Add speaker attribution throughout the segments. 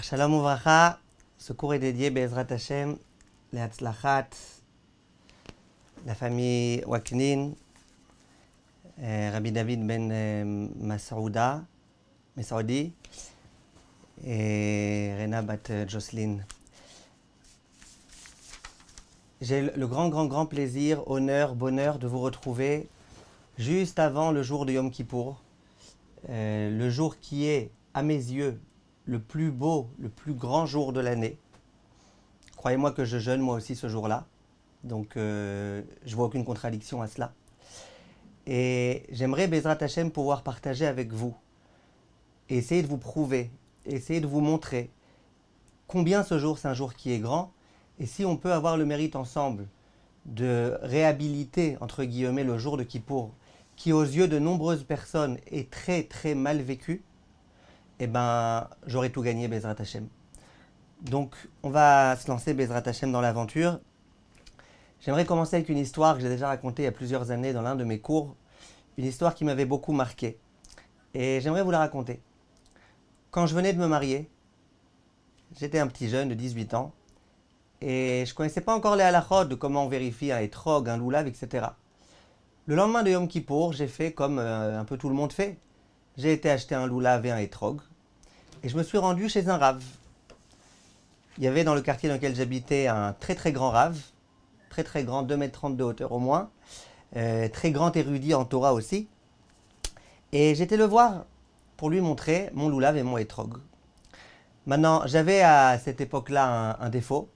Speaker 1: Shalom Uvracha, ce cours est dédié Be'ezrat Hashem, les Hatzlachat, la famille Waknin, Rabbi David ben Masoudi et Rena bat Jocelyn. J'ai le grand plaisir, honneur, bonheur de vous retrouver juste avant le jour de Yom Kippour, le jour qui est, à mes yeux, le plus beau, le plus grand jour de l'année. Croyez-moi que je jeûne moi aussi ce jour-là, donc je vois aucune contradiction à cela. Et j'aimerais, Bezrat Hashem, pouvoir partager avec vous, et essayer de vous prouver, essayer de vous montrer combien ce jour c'est un jour qui est grand, et si on peut avoir le mérite ensemble de réhabiliter, entre guillemets, le jour de Kippour, qui aux yeux de nombreuses personnes est très mal vécu, eh ben, j'aurais tout gagné, Bezrat Hashem. Donc, on va se lancer, Bezrat Hashem, dans l'aventure. J'aimerais commencer avec une histoire que j'ai déjà racontée il y a plusieurs années dans l'un de mes cours. Une histoire qui m'avait beaucoup marqué. Et j'aimerais vous la raconter. Quand je venais de me marier, j'étais un petit jeune de 18 ans, et je ne connaissais pas encore les halachot de comment on vérifie un etrog, un loulav, etc. Le lendemain de Yom Kippour, j'ai fait comme un peu tout le monde fait. J'ai été acheter un loulav et un etrog, et je me suis rendu chez un rave. Il y avait dans le quartier dans lequel j'habitais un très grand rave, très grand, 2,30 m de hauteur au moins, très grand érudit en Torah aussi. Et j'étais le voir pour lui montrer mon loulav et mon etrog. Maintenant, j'avais à cette époque-là un défaut,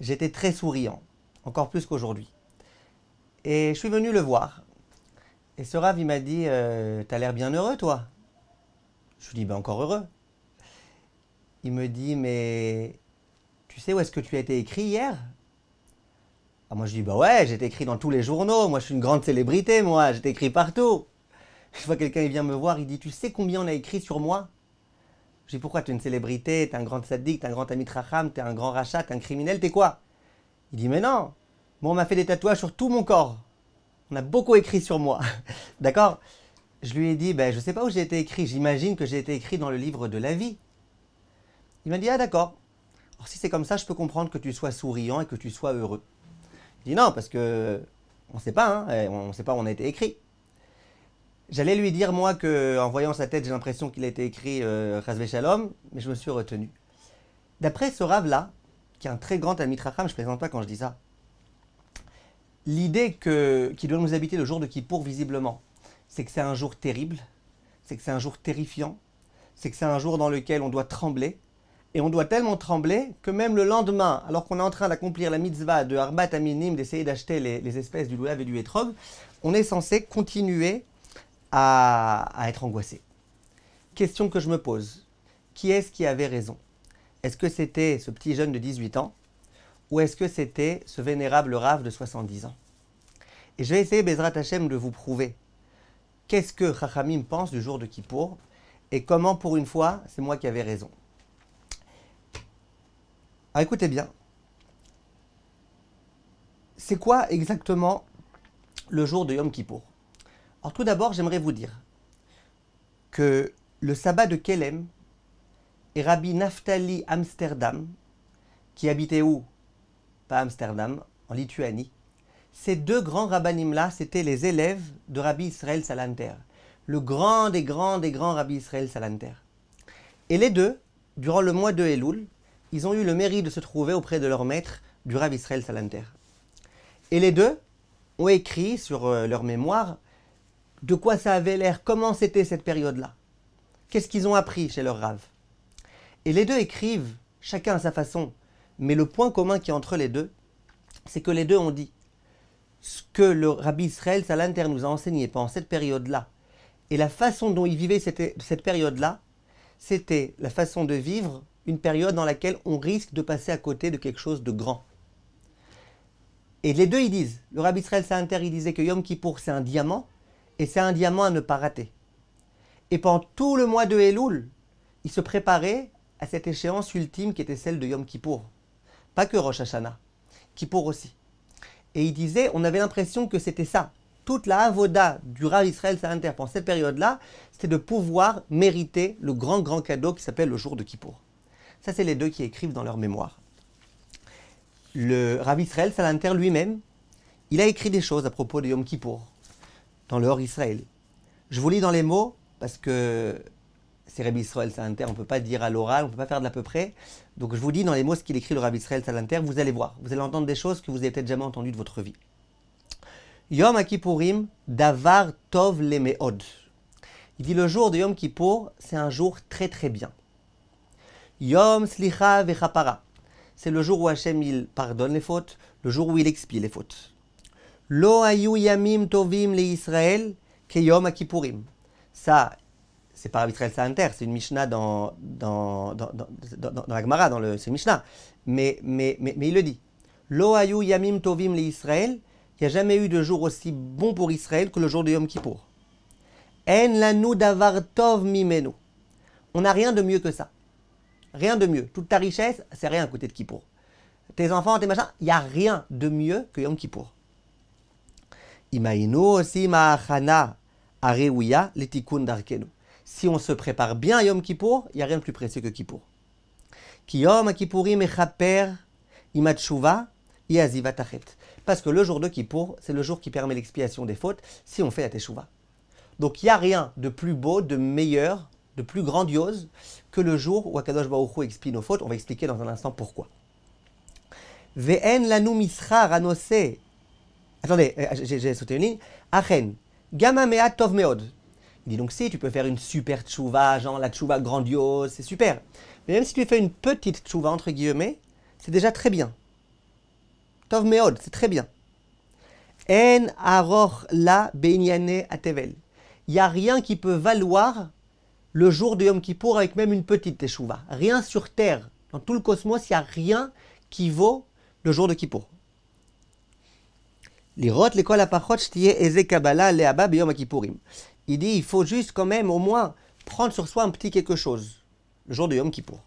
Speaker 1: j'étais très souriant, encore plus qu'aujourd'hui. Et je suis venu le voir. Et ce rave, il m'a dit « T'as l'air bien heureux, toi ?» Je lui dis « Ben, encore heureux. » Il me dit « Mais tu sais où est-ce que tu as été écrit hier ?» Ah, moi, je dis « Bah ouais, j'ai été écrit dans tous les journaux. Moi, je suis une grande célébrité, moi. J'ai été écrit partout. » Je vois quelqu'un, il vient me voir, il dit « Tu sais combien on a écrit sur moi ?» Je dis « Pourquoi? Tu es une célébrité, tu es un grand tzaddik, tu es un grand amit racham, tu es un grand rachat, tu es un criminel, t'es quoi ?» Il dit « Mais non. Bon, on m'a fait des tatouages sur tout mon corps. On a beaucoup écrit sur moi. » D'accord? Je lui ai dit, ben, je ne sais pas où j'ai été écrit, j'imagine que j'ai été écrit dans le livre de la vie. Il m'a dit, ah d'accord. Alors si c'est comme ça, je peux comprendre que tu sois souriant et que tu sois heureux. Je dis non, parce que on ne sait pas, hein, on ne sait pas où on a été écrit. J'allais lui dire, moi, qu'en voyant sa tête, j'ai l'impression qu'il a été écrit Chas Shalom, mais je me suis retenu. D'après ce rave-là, qui est un très grand Talmid Chacham, je ne plaisante pas quand je dis ça, l'idée qui doit nous habiter le jour de Kippour, visiblement, c'est que c'est un jour terrible, c'est que c'est un jour terrifiant, c'est que c'est un jour dans lequel on doit trembler, et on doit tellement trembler que même le lendemain, alors qu'on est en train d'accomplir la mitzvah de Arbat Aminim, d'essayer d'acheter les espèces du loulav et du etrog, on est censé continuer à être angoissé. Question que je me pose, qui est-ce qui avait raison? Est-ce que c'était ce petit jeune de 18 ans, ou est-ce que c'était ce vénérable rave de 70 ans? Et je vais essayer, Bezrat Hashem, de vous prouver qu'est-ce que Chachamim pense du jour de Kippour et comment, pour une fois, c'est moi qui avais raison. Alors écoutez bien, c'est quoi exactement le jour de Yom Kippour? Alors tout d'abord, j'aimerais vous dire que le sabbat de Kelem et Rabbi Naftali Amsterdam, qui habitait où? Pas Amsterdam, en Lituanie. Ces deux grands rabbanim-là, c'était les élèves de Rabbi Israël Salanter, le grand des grands Rabbi Israël Salanter. Et les deux, durant le mois de Elul, ils ont eu le mérite de se trouver auprès de leur maître, du Rabbi Israël Salanter. Et les deux ont écrit sur leur mémoire de quoi ça avait l'air, comment c'était cette période-là. Qu'est-ce qu'ils ont appris chez leur Rav. Et les deux écrivent, chacun à sa façon, mais le point commun qui est entre les deux, c'est que les deux ont dit ce que le Rabbi Israël Salanter nous a enseigné pendant cette période-là, et la façon dont il vivait cette période-là, c'était la façon de vivre une période dans laquelle on risque de passer à côté de quelque chose de grand. Et les deux, ils disent, le Rabbi Israël Salanter, il disait que Yom Kippour, c'est un diamant, et c'est un diamant à ne pas rater. Et pendant tout le mois de Elul, il se préparait à cette échéance ultime qui était celle de Yom Kippour. Pas que Rosh Hashanah, Kippour aussi. Et il disait, on avait l'impression que c'était ça. Toute la avoda du Rav Israël Salanter pendant cette période-là, c'était de pouvoir mériter le grand cadeau qui s'appelle le jour de Kippour. Ça, c'est les deux qui écrivent dans leur mémoire. Le Rav Israël Salanter lui-même, il a écrit des choses à propos de Yom Kippour, dans le Or Israël. Je vous lis dans les mots, parce que c'est Rabbi Israël Salanter, on ne peut pas dire à l'oral, on ne peut pas faire de l'à peu près. Donc je vous dis dans les mots ce qu'il écrit le Rabbi Israël Salanter, vous allez voir, vous allez entendre des choses que vous avez peut-être jamais entendues de votre vie. Yom Kippourim, davar tov lemeod. Il dit le jour de Yom Kippour, c'est un jour très très bien. Yom slicha vechapara. C'est le jour où Hachem il pardonne les fautes, le jour où il expie les fautes. Lo ayu yamim tovim le Israël ke Yom Kippourim. Ça, c'est pas Rabbi Israël Salanter, c'est une Mishnah dans la Gemara, c'est une Mishnah. Mais il le dit. Lo ayu yamim tovim le Israël. Il n'y a jamais eu de jour aussi bon pour Israël que le jour de Yom Kippour. En lanu davar tov mimenu. On n'a rien de mieux que ça. Rien de mieux. Toute ta richesse, c'est rien à côté de Kippour. Tes enfants, tes machins, il n'y a rien de mieux que Yom Kippour. Imainu aussi ma'achana areuya letikun darkenu. Si on se prépare bien à Yom Kippour, il n'y a rien de plus précieux que Kippour. Ki Yom Kippourim echaper imatshuva yazivat achet. Parce que le jour de Kippour, c'est le jour qui permet l'expiation des fautes si on fait la teshuva. Donc il n'y a rien de plus beau, de meilleur, de plus grandiose que le jour où Akadosh Baruch Hu expie nos fautes. On va expliquer dans un instant pourquoi. Ve'en lanu mischar anose. Attendez, j'ai sauté une ligne. Achen, gamma me'at tov meod. Il dit donc si tu peux faire une super tchouva, genre la tchouva grandiose, c'est super. Mais même si tu fais une petite tchouva entre guillemets, c'est déjà très bien. Tov meod, c'est très bien. En aroch la beinyane atevel. Il n'y a rien qui peut valoir le jour de Yom Kippour avec même une petite teshuva. Rien sur terre, dans tout le cosmos, il n'y a rien qui vaut le jour de Kippour. Lirot lekol apachot shtiye eze kabbalah leaba beyom kippourim. Il dit il faut juste quand même au moins prendre sur soi un petit quelque chose le jour de Yom Kippour.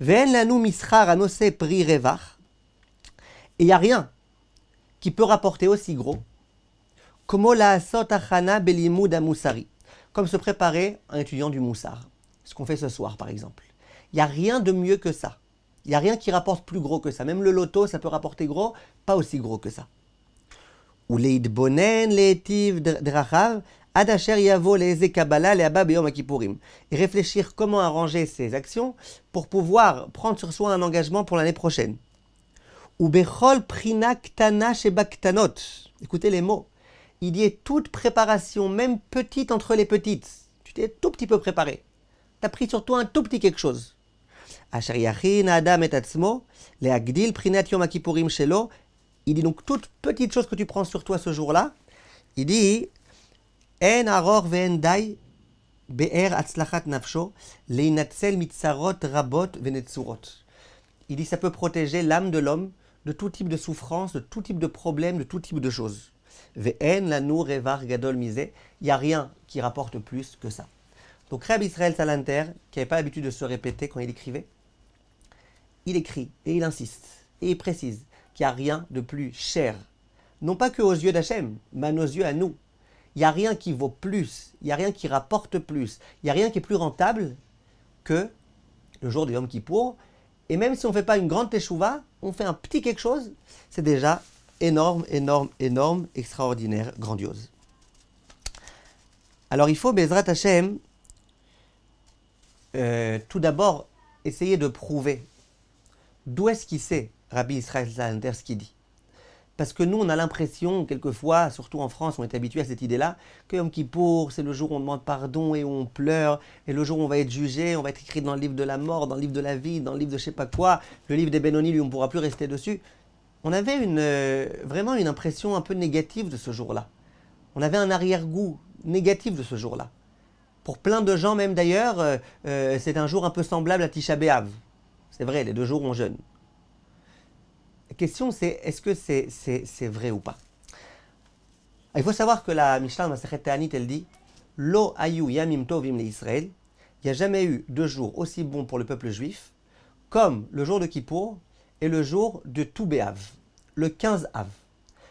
Speaker 1: Ve'en lanu mischar anose pri revach. Et il n'y a rien qui peut rapporter aussi gros comme se préparer un étudiant du Moussar. Ce qu'on fait ce soir, par exemple. Il n'y a rien de mieux que ça. Il n'y a rien qui rapporte plus gros que ça. Même le loto, ça peut rapporter gros, pas aussi gros que ça. Ou leidbonen leetiv drachav adasher yavo leeze kabbalah leaba beyom kippourim. Et réfléchir comment arranger ses actions pour pouvoir prendre sur soi un engagement pour l'année prochaine. Ou bechol prina ktana sheba ktanot. Écoutez les mots. Il dit toute préparation, même petite entre les petites. Tu t'es tout petit peu préparé. Tu as pris sur toi un tout petit quelque chose. Asher yachin adam et atzmo leagdil prinat yom kippourim shelo. Il dit donc toute petite chose que tu prends sur toi ce jour-là. Il dit en aror ve'en dai be'er atzlachat nafsho leinatzel mitzarot rabot venetzurot. Il dit ça peut protéger l'âme de l'homme de tout type de souffrance, de tout type de problème, de tout type de choses. Ve'en lanu revar gadol misé. Il n'y a rien qui rapporte plus que ça. Donc Rabbi Israël Salanter, qui n'avait pas l'habitude de se répéter quand il écrivait, il écrit et il insiste et il précise qu'il n'y a rien de plus cher. Non pas qu'aux yeux d'Hachem, mais à nos yeux à nous. Il n'y a rien qui vaut plus, il n'y a rien qui rapporte plus, il n'y a rien qui est plus rentable que le jour de Yom Kippour. Et même si on ne fait pas une grande teshuva, on fait un petit quelque chose, c'est déjà énorme, énorme, énorme, extraordinaire, grandiose. Alors il faut, Bezrat Hashem, tout d'abord essayer de prouver d'où est-ce qu'il sait, Rabbi Israël Salanter, ce qu'il dit. Parce que nous, on a l'impression, quelquefois, surtout en France, on est habitué à cette idée-là, que Yom Kippour, c'est le jour où on demande pardon et où on pleure, et le jour où on va être jugé, on va être écrit dans le livre de la mort, dans le livre de la vie, dans le livre de je sais pas quoi, le livre des Benoni, lui, on ne pourra plus rester dessus. On avait vraiment une impression un peu négative de ce jour-là. On avait un arrière-goût négatif de ce jour-là. Pour plein de gens, même d'ailleurs, c'est un jour un peu semblable à Tisha B'Av. C'est vrai, les deux jours on jeûne. La question c'est, est-ce que c'est vrai ou pas? Il faut savoir que la Mishnah Masechet Ta'anit, elle dit Lo ayu yamim tovim le Israël. Il n'y a jamais eu de jours aussi bons pour le peuple juif comme le jour de Kippour et le jour de Tou B'Av, le 15 Av.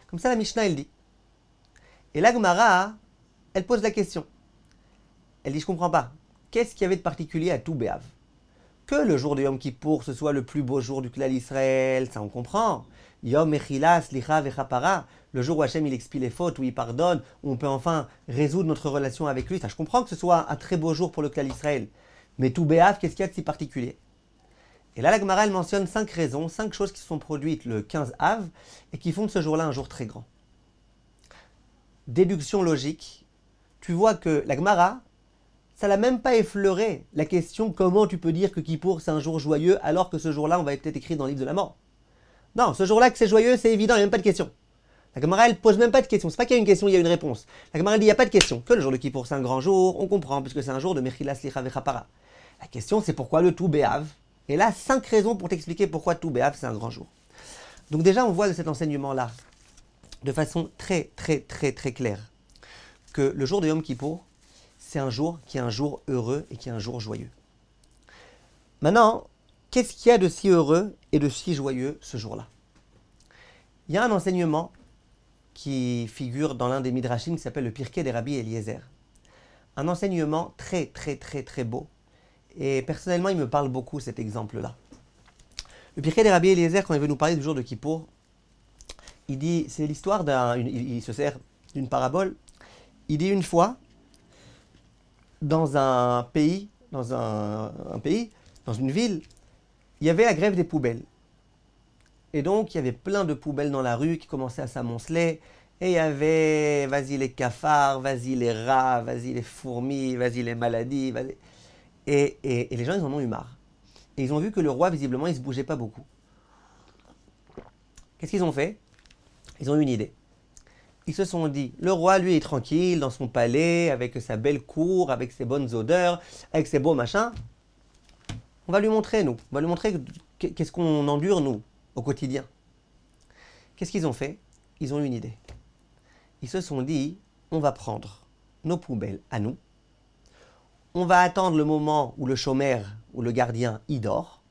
Speaker 1: Comme ça la Mishnah elle dit. Et la Gemara, elle pose la question. Elle dit je ne comprends pas. Qu'est-ce qu'il y avait de particulier à Tou B'Av? que le jour de Yom Kippour, ce soit le plus beau jour du clan Israël, ça on comprend. Yom Mechila, Slicha Vechapara, le jour où Hachem il expie les fautes, où il pardonne, où on peut enfin résoudre notre relation avec lui. Ça, je comprends que ce soit un très beau jour pour le clan Israël. Mais tout Béav, qu'est-ce qu'il y a de si particulier? Et là, la Gemara, elle mentionne 5 raisons, 5 choses qui se sont produites le 15 Av et qui font de ce jour-là un jour très grand. Déduction logique, tu vois que la Gemara, ça l'a même pas effleuré la question comment tu peux dire que Kippour c'est un jour joyeux alors que ce jour-là on va être écrit dans le livre de la mort. Non, ce jour-là que c'est joyeux, c'est évident, il n'y a même pas de question. La Gemara, elle pose même pas de question. C'est pas qu'il y a une question, il y a une réponse. La Gemara, elle dit il n'y a pas de question. Que le jour de Kippour c'est un grand jour, on comprend, puisque c'est un jour de Mechila Slicha Vechapara. La question c'est pourquoi le tout Béav. Et là, 5 raisons pour t'expliquer pourquoi tout Béav c'est un grand jour. Donc déjà, on voit de cet enseignement-là, de façon très claire, que le jour de Yom Kippour, c'est un jour qui est un jour heureux et qui est un jour joyeux. Maintenant, qu'est-ce qu'il y a de si heureux et de si joyeux ce jour-là? Il y a un enseignement qui figure dans l'un des Midrashim qui s'appelle le Pirkei des Rabbi Eliezer. Un enseignement très beau. Et personnellement, il me parle beaucoup cet exemple-là. Le Pirkei des Rabbi Eliezer, quand il veut nous parler du jour de Kippour, il dit, c'est l'histoire il se sert d'une parabole. Il dit une fois, dans un pays, dans une ville, il y avait la grève des poubelles. Et donc, il y avait plein de poubelles dans la rue qui commençaient à s'amonceler. Et il y avait, vas-y les cafards, vas-y les rats, vas-y les fourmis, vas-y les maladies. Et les gens, ils en ont eu marre. Et ils ont vu que le roi, visiblement, il ne se bougeait pas beaucoup. Qu'est-ce qu'ils ont fait? Ils ont eu une idée. Ils se sont dit, le roi, lui, est tranquille dans son palais, avec sa belle cour, avec ses bonnes odeurs, avec ses beaux machins. On va lui montrer, nous. On va lui montrer qu'est-ce qu'on endure, nous, au quotidien. Qu'est-ce qu'ils ont fait? Ils ont eu une idée. Ils se sont dit, on va prendre nos poubelles à nous. On va attendre le moment où le chômeur ou le gardien y dort.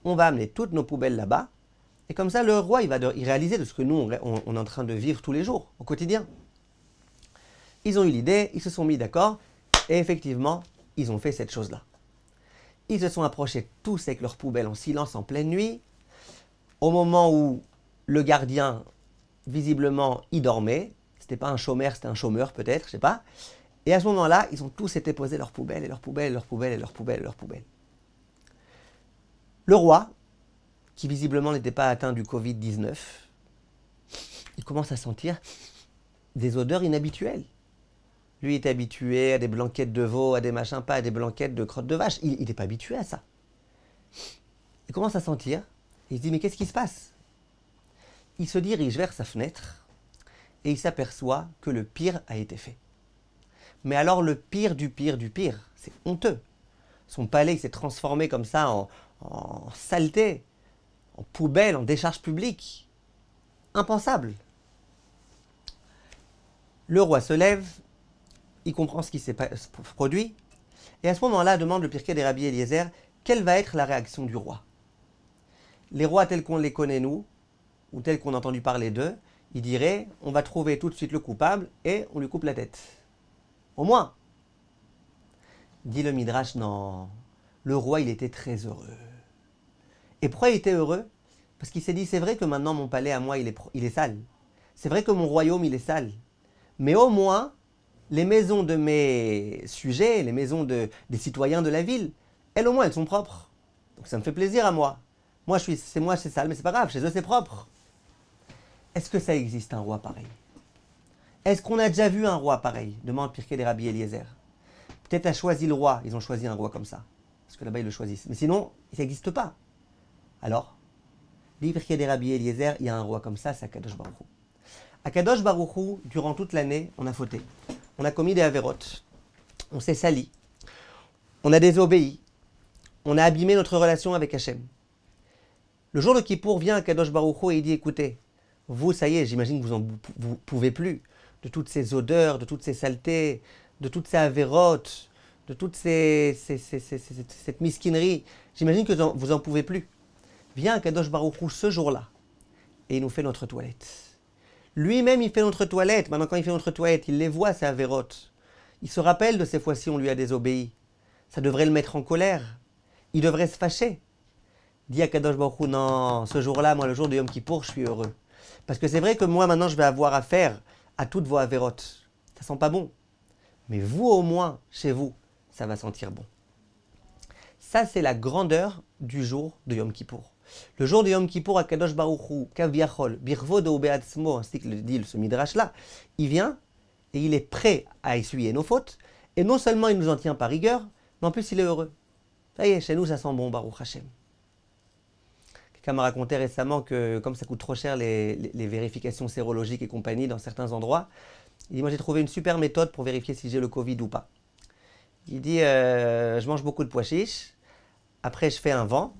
Speaker 1: On va amener toutes nos poubelles là-bas. Et comme ça, le roi, il va y réaliser de ce que nous, on est en train de vivre tous les jours, au quotidien. Ils ont eu l'idée, ils se sont mis d'accord, et effectivement, ils ont fait cette chose-là. Ils se sont approchés tous avec leurs poubelles en silence, en pleine nuit, au moment où le gardien, visiblement, y dormait. C'était pas un chômeur, c'était un chômeur peut-être, je sais pas. Et à ce moment-là, ils ont tous été posés leurs poubelles, et leurs poubelles, et leurs poubelles, et leurs poubelles, et leurs poubelles. Le roi, qui visiblement n'était pas atteint du Covid-19, il commence à sentir des odeurs inhabituelles. Lui est habitué à des blanquettes de veau, à des machins, pas à des blanquettes de crottes de vache. Il n'est pas habitué à ça. Il commence à sentir, et il se dit, mais qu'est-ce qui se passe? Il se dirige vers sa fenêtre, et il s'aperçoit que le pire a été fait. Mais alors le pire du pire du pire, c'est honteux. Son palais s'est transformé comme ça en saleté, en poubelle, en décharge publique. Impensable. Le roi se lève, il comprend ce qui s'est produit, et à ce moment-là demande le Pirkei des Rabbi Eliezer, quelle va être la réaction du roi? Les rois tels qu'on les connaît nous, ou tels qu'on a entendu parler d'eux, ils diraient, on va trouver tout de suite le coupable et on lui coupe la tête. Au moins. Dit le Midrash, non. Le roi, il était très heureux. Et pourquoi il était heureux? Parce qu'il s'est dit, c'est vrai que maintenant mon palais à moi, il est sale. C'est vrai que mon royaume, il est sale. Mais au moins, les maisons de mes sujets, les maisons des citoyens de la ville, elles au moins, elles sont propres. Donc ça me fait plaisir à moi. Moi, c'est sale, mais c'est pas grave, chez eux, c'est propre. Est-ce que ça existe un roi pareil? Est-ce qu'on a déjà vu un roi pareil? Demande Pirkei des Rabbi Eliezer. Peut-être a choisi le roi, ils ont choisi un roi comme ça. Parce que là-bas, ils le choisissent. Mais sinon, ça n'existe pas. Alors, dit Pirkei des Rabbi Eliezer, il y a un roi comme ça, c'est Akadosh Baruch Hu. Akadosh Baruch Hu, durant toute l'année, on a fauté. On a commis des avérotes. On s'est sali. On a désobéi. On a abîmé notre relation avec Hachem. Le jour de Kippour vient Akadosh Baruch Hu et il dit, écoutez, vous, ça y est, j'imagine que vous pouvez plus de toutes ces odeurs, de toutes ces saletés, de toutes ces avérotes, de toute cette misquinerie. J'imagine que vous en pouvez plus. Vient Kadosh Baruch Hu ce jour-là et il nous fait notre toilette. Lui-même, il fait notre toilette. Maintenant, quand il fait notre toilette, il les voit, ces avérotes. Il se rappelle de ces fois-ci, on lui a désobéi. Ça devrait le mettre en colère. il devrait se fâcher. Dit à Kadosh Baruch Hu, non, ce jour-là, moi, le jour de Yom Kippour, je suis heureux. Parce que c'est vrai que moi, maintenant, je vais avoir affaire à toutes vos avérotes. Ça sent pas bon. Mais vous, au moins, chez vous, ça va sentir bon. Ça, c'est la grandeur du jour de Yom Kippour. Le jour de Yom Kippour, à Kadosh Baruch Hu, Kaviachol, Birvodo Ubeatzmo, ainsi que le dit ce midrash-là, il vient et il est prêt à essuyer nos fautes. Et non seulement il nous en tient par rigueur, mais en plus il est heureux. Ça y est, chez nous, ça sent bon, Baruch Hashem. Quelqu'un m'a raconté récemment que, comme ça coûte trop cher les vérifications sérologiques et compagnie dans certains endroits, il dit, moi j'ai trouvé une super méthode pour vérifier si j'ai le Covid ou pas. Il dit, je mange beaucoup de pois chiches, après je fais un vent.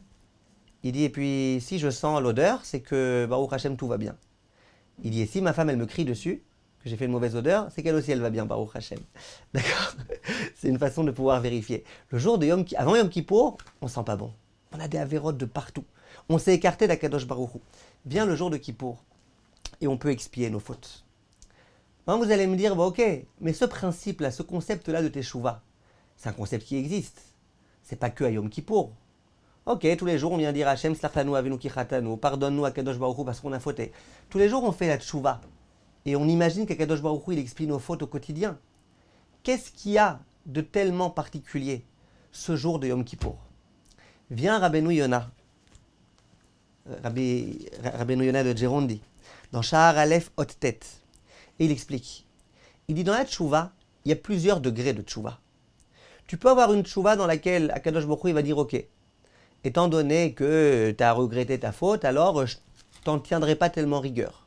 Speaker 1: Il dit, et puis si je sens l'odeur, c'est que Baruch Hashem, tout va bien. Il dit, et si ma femme, elle me crie dessus, que j'ai fait une mauvaise odeur, c'est qu'elle aussi, elle va bien, Baruch Hashem. D'accord? C'est une façon de pouvoir vérifier. Le jour de avant Yom Kippour, on sent pas bon. On a des avérotes de partout. On s'est écarté d'Akadosh Baruch Hu. Vient le jour de Kippour, et on peut expier nos fautes. Maintenant, vous allez me dire, bah, ok, mais ce principe-là, ce concept-là de Teshuvah, c'est un concept qui existe. C'est pas que à Yom Kippour. Ok, tous les jours on vient dire Hachem slachlanu avinu kichatanu, pardonne-nous à Kadosh Baruch Hu parce qu'on a fauté. Tous les jours on fait la tchouva et on imagine qu'Akadosh Baruch Hu il explie nos fautes au quotidien. Qu'est-ce qu'il y a de tellement particulier ce jour de Yom Kippour? Vient Rabbeinu Yonah, Rabbeinu Yonah de Gerondi, dans Shahar Aleph Hot Tet, et il explique. Il dit dans la tchouva, il y a plusieurs degrés de tchouva. Tu peux avoir une tchouva dans laquelle Akadosh Baruch Hu il va dire ok. Étant donné que tu as regretté ta faute, alors je t'en tiendrai pas tellement rigueur.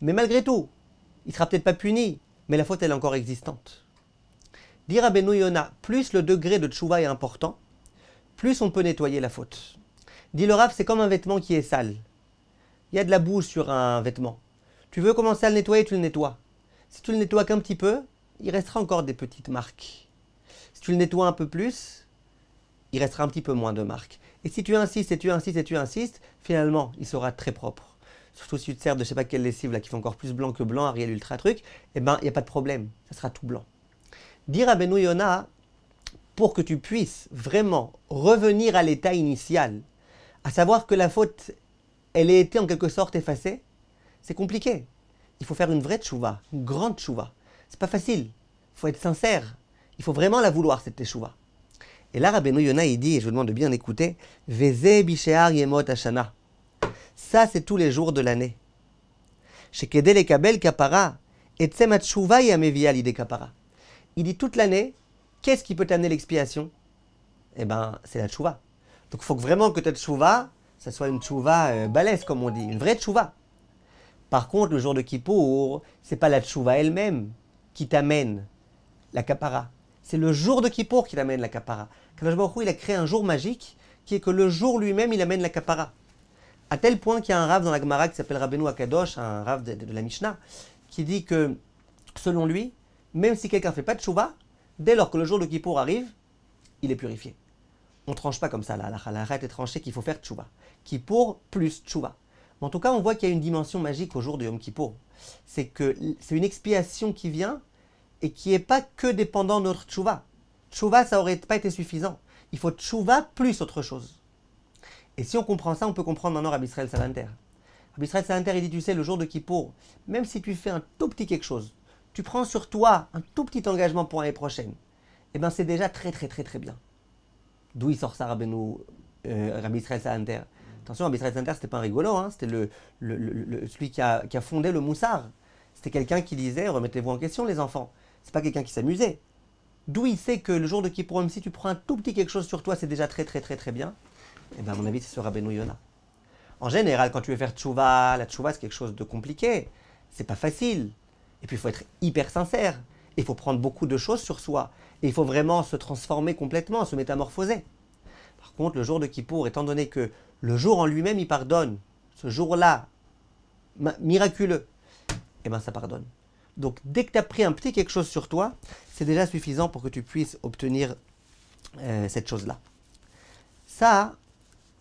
Speaker 1: Mais malgré tout, il ne sera peut-être pas puni, mais la faute elle est encore existante. Dire à Rabbeinu Yonah, plus le degré de tchouva est important, plus on peut nettoyer la faute. Dit le Rav, c'est comme un vêtement qui est sale. Il y a de la boue sur un vêtement. Tu veux commencer à le nettoyer, tu le nettoies. Si tu le nettoies qu'un petit peu, il restera encore des petites marques. Si tu le nettoies un peu plus, il restera un petit peu moins de marques. Et si tu insistes, et tu insistes, et tu insistes, finalement, il sera très propre. Surtout si tu te sers de je ne sais pas quelle lessive là, qui fait encore plus blanc que blanc, Ariel Ultra truc, eh ben, il n'y a pas de problème, ça sera tout blanc. Dire à Rabbeinu Yonah, pour que tu puisses vraiment revenir à l'état initial, à savoir que la faute, elle ait été en quelque sorte effacée, c'est compliqué. Il faut faire une vraie tchouva, une grande tchouva. C'est pas facile, il faut être sincère, il faut vraiment la vouloir cette tchouva. Et là, Rabbeinu Yonah, il dit, et je vous demande de bien écouter, Veze bishear yemot hashana. Ça, c'est tous les jours de l'année. Shekede lekabel kapara, etzem hatshuva yamevia l'idée kapara. Il dit toute l'année, qu'est-ce qui peut t'amener l'expiation? Eh ben, c'est la tchouva. Donc, il faut vraiment que ta tchouva, ça soit une tchouva balèze, comme on dit, une vraie tchouva. Par contre, le jour de Kippour, c'est pas la tchouva elle-même qui t'amène la kapara. C'est le jour de Kippour qui l'amène la kapara. Kadosh Baruch Hu, il a créé un jour magique qui est que le jour lui-même, il amène la kapara. À tel point qu'il y a un rav dans la Gemara qui s'appelle Rabbeinu Akadosh, un rav de la Mishnah, qui dit que, selon lui, même si quelqu'un ne fait pas de tchouva, dès lors que le jour de Kippour arrive, il est purifié. On ne tranche pas comme ça, la halakha est tranchée qu'il faut faire tchouva. Kippour plus tchouva. Mais en tout cas, on voit qu'il y a une dimension magique au jour de Yom Kippour. C'est que c'est une expiation qui vient et qui n'est pas que dépendant de notre tchouva. Tchouva, ça n'aurait pas été suffisant. Il faut tchouva plus autre chose. Et si on comprend ça, on peut comprendre maintenant Rabbi Israël Salanter. Rabbi Israël Salanter, il dit, tu sais, le jour de Kippour, même si tu fais un tout petit quelque chose, tu prends sur toi un tout petit engagement pour l'année prochaine, eh bien c'est déjà très très très très bien. D'où il sort ça, Rabbi Israël Salanter. Attention, Rabbi Israël Salanter, c'était pas un rigolo, hein, c'était celui qui a fondé le Moussar. C'était quelqu'un qui disait, remettez-vous en question les enfants. C'est pas quelqu'un qui s'amusait. D'où il sait que le jour de Kippour, même si tu prends un tout petit quelque chose sur toi, c'est déjà très très très très bien. Et bien à mon avis, c'est ce Rabbeinu Yonah. En général, quand tu veux faire tchouva, la tchouva c'est quelque chose de compliqué. C'est pas facile. Et puis il faut être hyper sincère. Il faut prendre beaucoup de choses sur soi. Et il faut vraiment se transformer complètement, se métamorphoser. Par contre, le jour de Kippour, étant donné que le jour en lui-même, il pardonne, ce jour-là, miraculeux, eh bien ça pardonne. Donc dès que tu as pris un petit quelque chose sur toi, c'est déjà suffisant pour que tu puisses obtenir cette chose-là. Ça,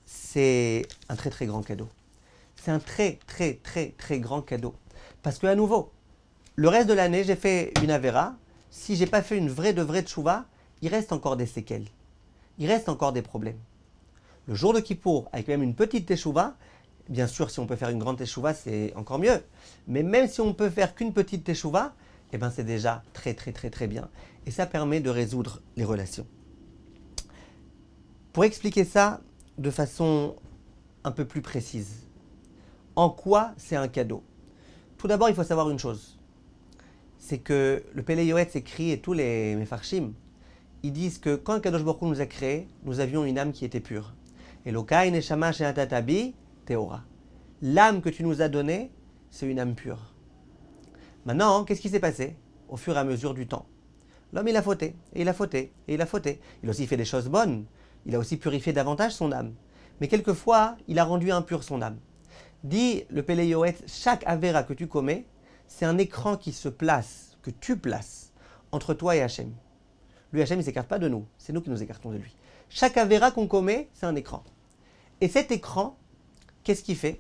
Speaker 1: c'est un très très grand cadeau. C'est un très très très très grand cadeau. Parce que à nouveau, le reste de l'année, j'ai fait une avéra. Si j'ai pas fait une vraie de vraie tchouva, il reste encore des séquelles. il reste encore des problèmes. Le jour de Kippour, avec même une petite teshuva, bien sûr, si on peut faire une grande teshuva, c'est encore mieux. Mais même si on peut faire qu'une petite teshuva, eh ben c'est déjà très très très très bien. Et ça permet de résoudre les relations. Pour expliquer ça de façon un peu plus précise, en quoi c'est un cadeau? Tout d'abord, il faut savoir une chose. C'est que le Pélé Yoetz écrit et tous les Mefarshim, ils disent que quand Kadosh Baruch Hu nous a créés, nous avions une âme qui était pure. Elokai neshama she'atatabi teora. L'âme que tu nous as donnée, c'est une âme pure. Maintenant, qu'est-ce qui s'est passé au fur et à mesure du temps? L'homme, il a fauté, et il a fauté, et il a fauté. Il a aussi fait des choses bonnes. Il a aussi purifié davantage son âme. Mais quelquefois, il a rendu impure son âme. Dit le Pélé Yoetz, chaque avéra que tu commets, c'est un écran qui se place, que tu places, entre toi et Hachem. Lui, Hachem, il ne s'écarte pas de nous. C'est nous qui nous écartons de lui. Chaque avéra qu'on commet, c'est un écran. Et cet écran, qu'est-ce qu'il fait?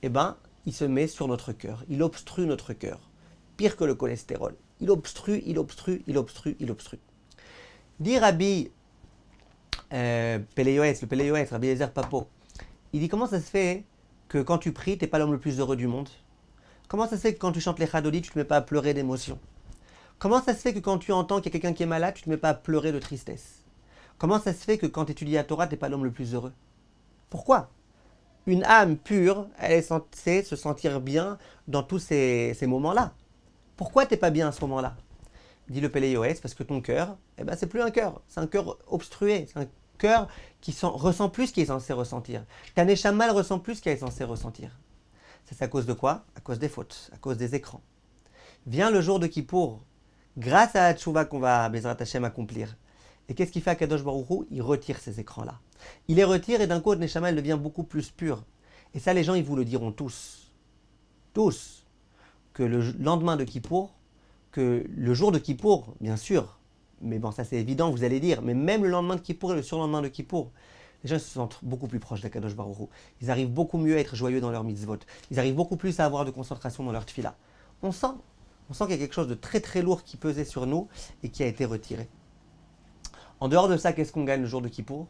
Speaker 1: Eh bien, il se met sur notre cœur. Il obstrue notre cœur. Pire que le cholestérol. Il obstrue, il obstrue, il obstrue, il obstrue. Dit Rabbi Pélé Yoetz, le Pélé Yoetz, Rabbi Eliezer Papo, il dit comment ça se fait que quand tu pries, tu n'es pas l'homme le plus heureux du monde? Comment ça se fait que quand tu chantes les Chadodis, tu ne te mets pas à pleurer d'émotion? Comment ça se fait que quand tu entends qu'il y a quelqu'un qui est malade, tu ne te mets pas à pleurer de tristesse? Comment ça se fait que quand tu étudies la Torah, tu n'es pas l'homme le plus heureux? Pourquoi? Une âme pure, elle est censée se sentir bien dans tous ces moments-là. Pourquoi tu n'es pas bien à ce moment-là? Dit le Pélé Yoetz, parce que ton cœur, eh ben, c'est plus un cœur, c'est un cœur obstrué, c'est un cœur qui ressent plus ce qu'il est censé ressentir. Ta neshama ressent plus ce qu'elle est censée ressentir. C'est à cause de quoi? À cause des fautes, à cause des écrans. Vient le jour de Kippour, grâce à la tchouva qu'on va, Bezrat Hashem, accomplir. Et qu'est-ce qu'il fait à Kadosh Baruch Hu? Il retire ces écrans-là. Il les retire et d'un coup, neshama, elle devient beaucoup plus pure. Et ça, les gens, ils vous le diront tous. Tous. Que le lendemain de Kippour, que le jour de Kippour, bien sûr, mais bon, ça c'est évident, vous allez dire, mais même le lendemain de Kippour et le surlendemain de Kippour, les gens se sentent beaucoup plus proches d'Akadosh Baruch Hu. Ils arrivent beaucoup mieux à être joyeux dans leur mitzvot. Ils arrivent beaucoup plus à avoir de concentration dans leur tefila. On sent qu'il y a quelque chose de très très lourd qui pesait sur nous et qui a été retiré. En dehors de ça, qu'est-ce qu'on gagne le jour de Kippour?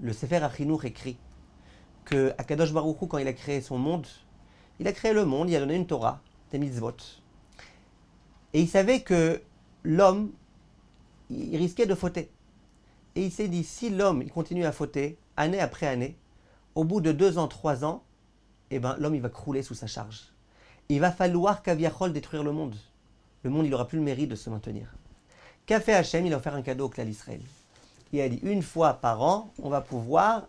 Speaker 1: Le Sefer HaChinuch écrit que Akadosh Baruch Hu, quand il a créé son monde, il a créé le monde, il a donné une Torah, des mitzvot. Et il savait que l'homme, il risquait de fauter. Et il s'est dit, si l'homme il continue à fauter, année après année, au bout de 2 ans, 3 ans, eh ben, l'homme il va crouler sous sa charge. Il va falloir qu'Aviachol détruire le monde. Le monde, il n'aura plus le mérite de se maintenir. Qu'a fait Hachem? Il a offert un cadeau au clan d'Israël. Il a dit, une fois par an, on va pouvoir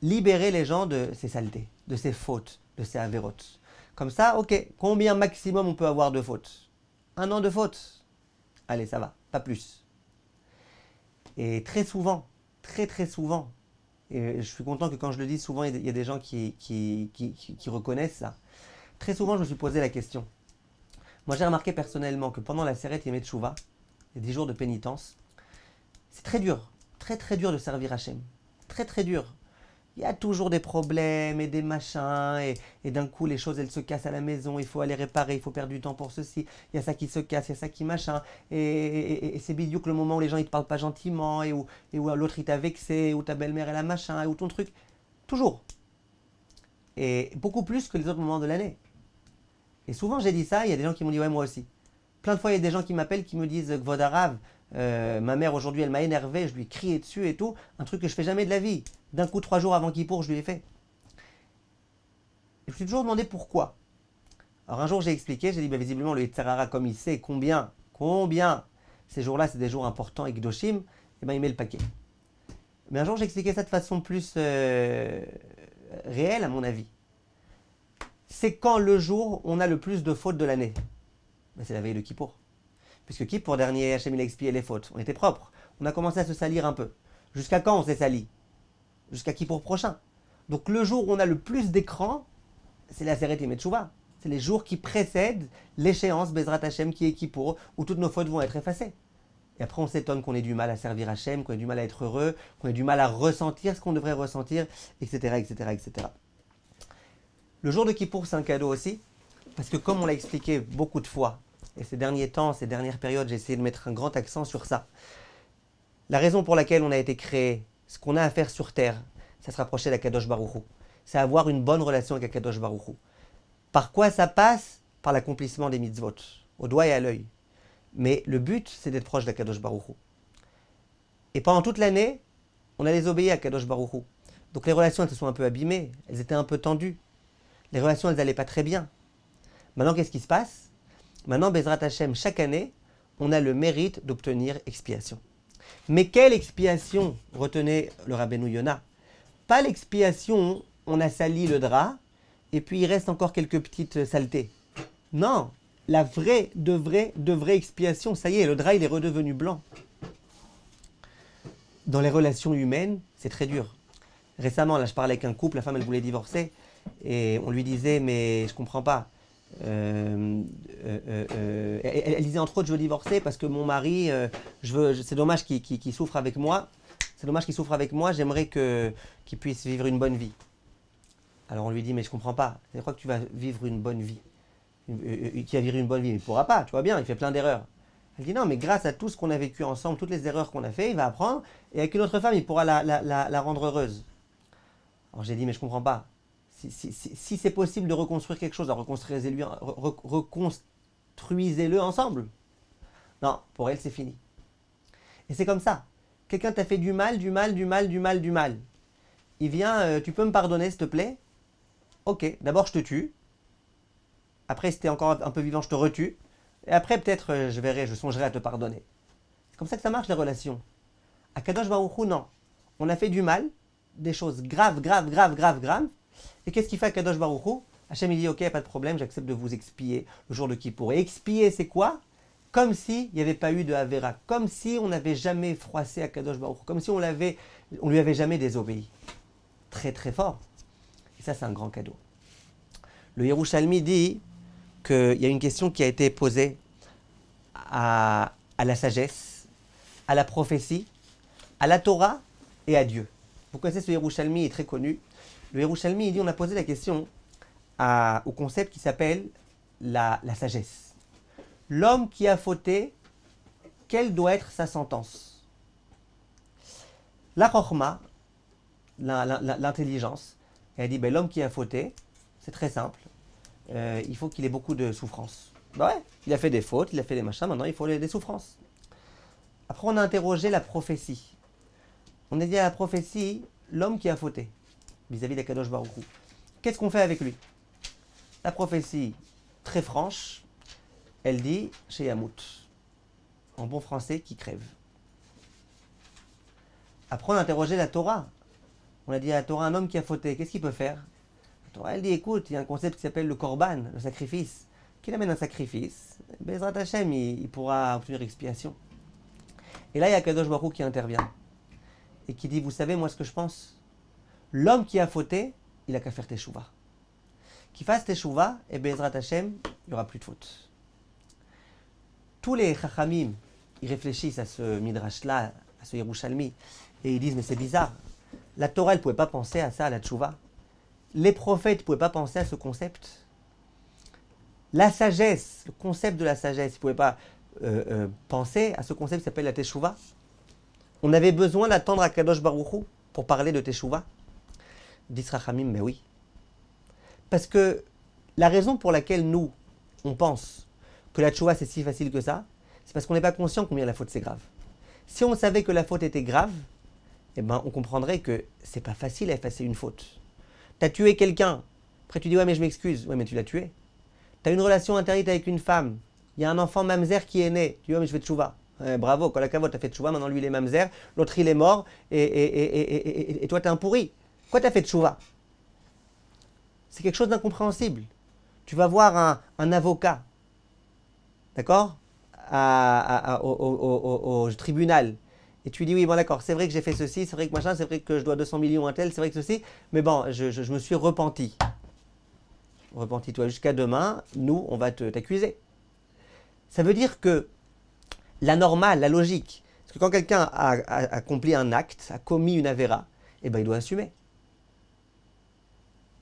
Speaker 1: libérer les gens de ces saletés, de ces fautes, de ces avérotes. Comme ça, ok, combien maximum on peut avoir de fautes? 1 an de fautes. Allez, ça va, pas plus. Et très souvent, très souvent, et je suis content que quand je le dis, souvent il y a des gens qui reconnaissent ça. Très souvent, je me suis posé la question. Moi, j'ai remarqué personnellement que pendant la Seret Yemei Teshuvah, les 10 jours de pénitence, c'est très dur, très dur de servir Hachem. Très dur. Il y a toujours des problèmes et des machins, et d'un coup les choses elles se cassent à la maison, il faut aller réparer, il faut perdre du temps pour ceci, il y a ça qui se casse, il y a ça qui machin, et c'est bidou que le moment où les gens ils te parlent pas gentiment, et où l'autre il t'a vexé, ou ta belle-mère elle a machin, ou ton truc, toujours. Et beaucoup plus que les autres moments de l'année. Et souvent j'ai dit ça, il y a des gens qui m'ont dit ouais moi aussi. Plein de fois il y a des gens qui m'appellent, qui me disent Kvod Harav, ma mère aujourd'hui elle m'a énervé, je lui ai crié dessus et tout, un truc que je fais jamais de la vie. D'un coup 3 jours avant Kippour je lui ai fait. Et je me suis toujours demandé pourquoi. Alors un jour j'ai expliqué, j'ai dit bah, visiblement le Yetzer Hara comme il sait combien ces jours-là c'est des jours importants et Kedoshim, et ben il met le paquet. Mais un jour j'ai expliqué ça de façon plus réelle à mon avis. C'est quand le jour on a le plus de fautes de l'année. Ben, c'est la veille de Kippour. Puisque Kippour dernier, Hachem il a expié les fautes. On était propre. On a commencé à se salir un peu. Jusqu'à quand on s'est sali? Jusqu'à Kippour prochain. Donc le jour où on a le plus d'écran, c'est la Seret Yemei Teshuvah. C'est les jours qui précèdent l'échéance Bezrat Hashem qui est Kippour, où toutes nos fautes vont être effacées. Et après on s'étonne qu'on ait du mal à servir Hashem, qu'on ait du mal à être heureux, qu'on ait du mal à ressentir ce qu'on devrait ressentir, etc. Le jour de Kippour c'est un cadeau aussi, parce que comme on l'a expliqué beaucoup de fois, et ces derniers temps, ces dernières périodes, j'ai essayé de mettre un grand accent sur ça. La raison pour laquelle on a été créé, ce qu'on a à faire sur Terre, c'est se rapprocher d'Akadosh Baruch Hu. C'est avoir une bonne relation avec Akadosh Baruch Hu. Par quoi ça passe? Par l'accomplissement des mitzvot, au doigt et à l'œil. Mais le but, c'est d'être proche d'Akadosh Baruch Hu. Et pendant toute l'année, on a désobéi à Akadosh Baruch Hu. Donc les relations, elles se sont un peu abîmées, elles étaient un peu tendues. Les relations, elles n'allaient pas très bien. Maintenant, qu'est-ce qui se passe? Maintenant, Bezrat Hashem, chaque année, on a le mérite d'obtenir expiation. Mais quelle expiation, retenez le Rabbeinu Yonah? Pas l'expiation, on a sali le drap, et puis il reste encore quelques petites saletés. Non, la vraie, de vraie expiation, ça y est, le drap, il est redevenu blanc. Dans les relations humaines, c'est très dur. Récemment, là, je parlais avec un couple, la femme, elle voulait divorcer, et on lui disait, mais je comprends pas. Elle disait entre autres, je veux divorcer parce que mon mari, c'est dommage qu'il souffre avec moi. C'est dommage qu'il souffre avec moi, j'aimerais qu'il puisse vivre une bonne vie. Alors on lui dit, mais je comprends pas. Je crois que tu vas vivre une bonne vie. Qui va vivre une bonne vie, mais il ne pourra pas, tu vois bien, il fait plein d'erreurs. Elle dit non, mais grâce à tout ce qu'on a vécu ensemble, toutes les erreurs qu'on a fait, il va apprendre, et avec une autre femme, il pourra la rendre heureuse. Alors j'ai dit, mais je comprends pas. Si c'est possible de reconstruire quelque chose, reconstruisez-le ensemble. Non, pour elle, c'est fini. Et c'est comme ça. Quelqu'un t'a fait du mal. Il vient, tu peux me pardonner, s'il te plaît? Ok, d'abord je te tue. Après, si t'es encore un peu vivant, je te retue. Et après, peut-être, je songerai à te pardonner. C'est comme ça que ça marche, les relations. À Kadosh Baruch Hu, non. On a fait du mal, des choses graves. Et qu'est-ce qu'il fait à Kadosh Baruch Hu? Hachem, il dit, ok, pas de problème, j'accepte de vous expier le jour de Kippour. Et expier, c'est quoi? Comme s'il n'y avait pas eu de Avera. Comme si on n'avait jamais froissé à Kadosh Baruch Hu. Comme si on lui avait jamais désobéi. Très, très fort. Et ça, c'est un grand cadeau. Le Yerushalmi dit qu'il y a une question qui a été posée à la sagesse, à la prophétie, à la Torah et à Dieu. Vous connaissez ce Yerushalmi, il est très connu. Le Yerushalmi, il dit, on a posé la question au concept qui s'appelle la sagesse. L'homme qui a fauté, quelle doit être sa sentence? La chokhma, l'intelligence, elle dit, ben, l'homme qui a fauté, c'est très simple, il faut qu'il ait beaucoup de souffrance. Ben ouais, il a fait des fautes, il a fait des machins, maintenant il faut des souffrances. Après, on a interrogé la prophétie. On a dit à la prophétie, l'homme qui a fauté, vis-à-vis d'Akadosh Baruch Hu. Qu'est-ce qu'on fait avec lui? La prophétie, très franche, elle dit, chez Yamout, en bon français, qui crève. Après, on a interrogé la Torah. On a dit à la Torah, un homme qui a fauté, qu'est-ce qu'il peut faire? La Torah, elle dit, écoute, il y a un concept qui s'appelle le korban, le sacrifice. Qu'il amène un sacrifice, Bezrat Hashem, il pourra obtenir expiation. Et là, il y a Kadosh Baruch Hu qui intervient. Et qui dit, vous savez, moi, ce que je pense? L'homme qui a fauté, il n'a qu'à faire teshuva. Qu'il fasse teshuva, et Bezrat Hashem, il n'y aura plus de faute. Tous les chachamim, ils réfléchissent à ce midrash-là, à ce Yerushalmi, et ils disent, mais c'est bizarre. La Torah, elle ne pouvait pas penser à ça, à la teshuva. Les prophètes ne pouvaient pas penser à ce concept. La sagesse, le concept de la sagesse, ils ne pouvaient pas penser à ce concept qui s'appelle la teshuva. On avait besoin d'attendre à Kadosh Baruch Hu pour parler de teshuva. Disent Rachamim, mais oui. Parce que la raison pour laquelle nous, on pense que la teshuva c'est si facile que ça, c'est parce qu'on n'est pas conscient combien la faute c'est grave. Si on savait que la faute était grave, eh ben, on comprendrait que c'est pas facile à effacer une faute. Tu as tué quelqu'un, après tu dis ouais mais je m'excuse, ouais mais tu l'as tué. Tu as une relation interdite avec une femme, il y a un enfant mamzer qui est né, tu dis ouais mais je fais teshuva. Bravo, quand la cavote a fait teshuva, maintenant lui il est mamzer, l'autre il est mort, et toi t'es un pourri. Pourquoi t'as fait teshuva? C'est quelque chose d'incompréhensible. Tu vas voir un avocat, d'accord, au tribunal, et tu lui dis oui bon d'accord, c'est vrai que j'ai fait ceci, c'est vrai que machin, c'est vrai que je dois 200 millions à tel, c'est vrai que ceci, mais bon, je me suis repenti. Repenti-toi jusqu'à demain, nous on va t'accuser. Ça veut dire que la normale, la logique, parce que quand quelqu'un a accompli un acte, a commis une avéra, eh ben il doit assumer.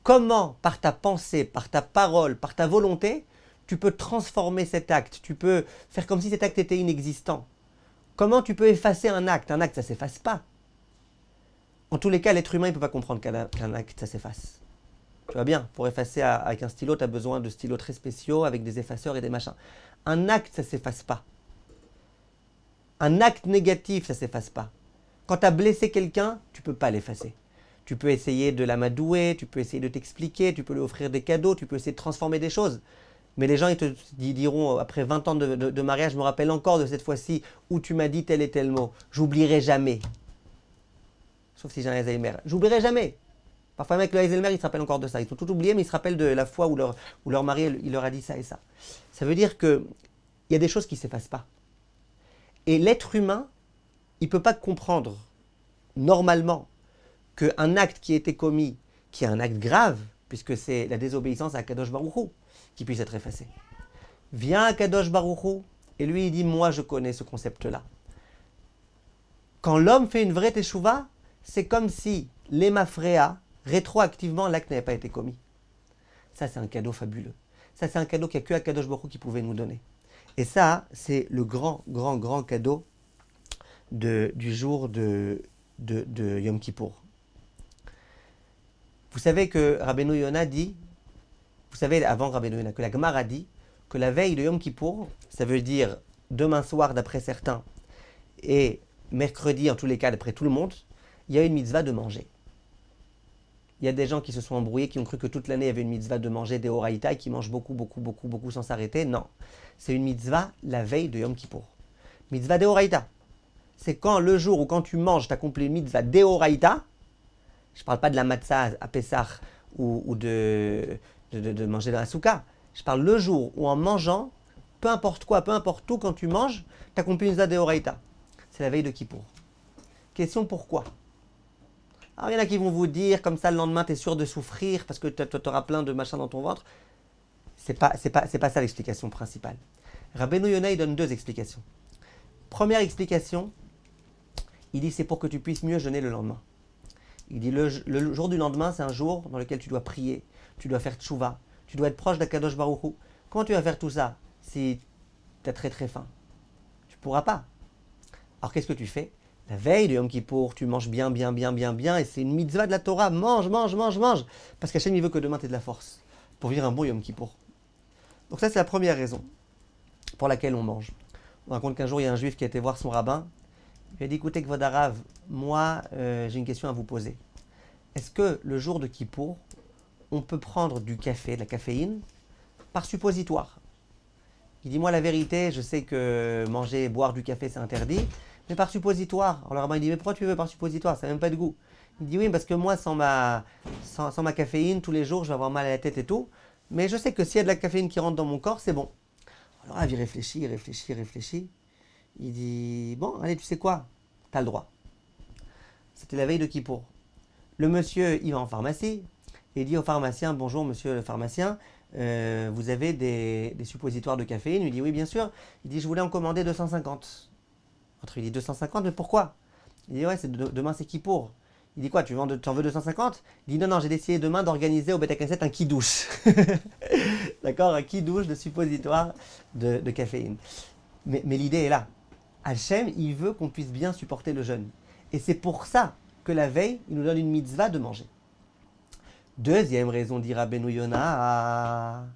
Speaker 1: Comment, par ta pensée, par ta parole, par ta volonté, tu peux transformer cet acte, tu peux faire comme si cet acte était inexistant. Comment tu peux effacer un acte? Un acte, ça ne s'efface pas. En tous les cas, l'être humain, il ne peut pas comprendre qu'un acte, ça s'efface. Tu vois bien, pour effacer avec un stylo, tu as besoin de stylos très spéciaux, avec des effaceurs et des machins. Un acte, ça ne s'efface pas. Un acte négatif, ça ne s'efface pas. Quand tu as blessé quelqu'un, tu ne peux pas l'effacer. Tu peux essayer de l'amadouer, tu peux essayer de t'expliquer, tu peux lui offrir des cadeaux, tu peux essayer de transformer des choses. Mais les gens, ils te diront, après 20 ans de mariage, je me rappelle encore de cette fois-ci où tu m'as dit tel et tel mot. J'oublierai jamais. Sauf si j'ai un Alzheimer. J'oublierai jamais. Parfois, avec le Alzheimer, ils se rappellent encore de ça. Ils ont tout oublié, mais ils se rappellent de la fois où leur mari il leur a dit ça et ça. Ça veut dire qu'il y a des choses qui ne s'effacent pas. Et l'être humain, il ne peut pas comprendre normalement qu'un acte qui a été commis, qui est un acte grave, puisque c'est la désobéissance à Kadosh Baruch Hu, qui puisse être effacé. Vient à Kadosh Baruch Hu, et lui il dit, moi je connais ce concept-là. Quand l'homme fait une vraie teshuva, c'est comme si l'hémafréa, rétroactivement, l'acte n'avait pas été commis. Ça c'est un cadeau fabuleux. Ça c'est un cadeau qu'il n'y a que à Kadosh Baruch Hu qui pouvait nous donner. Et ça, c'est le grand, grand, grand cadeau du jour de Yom Kippour. Vous savez que Rabbeinu Yonah dit, vous savez avant Rabbeinu Yonah, que la Gemara dit que la veille de Yom Kippour, ça veut dire demain soir d'après certains, et mercredi en tous les cas d'après tout le monde, il y a une mitzvah de manger. Il y a des gens qui se sont embrouillés, qui ont cru que toute l'année il y avait une mitzvah de manger des Horaïta et qui mangent beaucoup, beaucoup, beaucoup, beaucoup sans s'arrêter. Non, c'est une mitzvah la veille de Yom Kippour. Mitzvah des Horaïta. C'est quand le jour où quand tu manges, tu accomplis une mitzvah des Horaïta. Je ne parle pas de la matzah à Pessah ou de manger dans la souka. Je parle le jour où en mangeant, peu importe quoi, peu importe où, quand tu manges, tu accomplis une mitzvah des Horaïta. C'est la veille de Kippour. Question pourquoi? Alors, il y en a qui vont vous dire, comme ça, le lendemain, tu es sûr de souffrir parce que tu auras plein de machins dans ton ventre. C'est pas ça l'explication principale. Rabbeinu Yonah, il donne deux explications. Première explication, il dit c'est pour que tu puisses mieux jeûner le lendemain. Il dit le jour du lendemain, c'est un jour dans lequel tu dois prier, tu dois faire tchouva, tu dois être proche d'Akadosh Baruch Hu. Comment tu vas faire tout ça si tu as très très faim? Tu ne pourras pas. Alors qu'est-ce que tu fais? La veille de Yom Kippour, tu manges bien, bien, bien, bien, bien, et c'est une mitzvah de la Torah. Mange, mange, mange, mange. Parce qu'Hachem, il veut que demain, tu aies de la force pour vivre un bon Yom Kippour. Donc ça, c'est la première raison pour laquelle on mange. On raconte qu'un jour, il y a un juif qui a été voir son rabbin. Il lui a dit, écoutez, Kvod Harav, moi, j'ai une question à vous poser. Est-ce que le jour de Kippour, on peut prendre du café, de la caféine, par suppositoire? Il dit, moi, la vérité, je sais que manger et boire du café, c'est interdit. Mais par suppositoire. Alors le rabbin dit, mais pourquoi tu veux par suppositoire? Ça n'a même pas de goût. Il dit, oui, parce que moi, sans ma caféine, tous les jours, je vais avoir mal à la tête et tout. Mais je sais que s'il y a de la caféine qui rentre dans mon corps, c'est bon. Alors il réfléchit, il réfléchit, il réfléchit. Il dit, bon, allez, tu sais quoi? T'as le droit. C'était la veille de Kippour. Le monsieur, il va en pharmacie. Et il dit au pharmacien, bonjour monsieur le pharmacien, vous avez des suppositoires de caféine? Il dit, oui, bien sûr. Il dit, je voulais en commander 250. Il dit 250, mais pourquoi? Il dit, ouais, demain c'est Kippour. Il dit quoi, tu en veux 250? Il dit, non, non, j'ai décidé demain d'organiser au Beth Knesset un kidouche. D'accord, un kidouche de suppositoire de caféine. Mais l'idée est là. Hachem, il veut qu'on puisse bien supporter le jeûne. Et c'est pour ça que la veille, il nous donne une mitzvah de manger. Deuxième raison, dit Rabbeinu Yonah.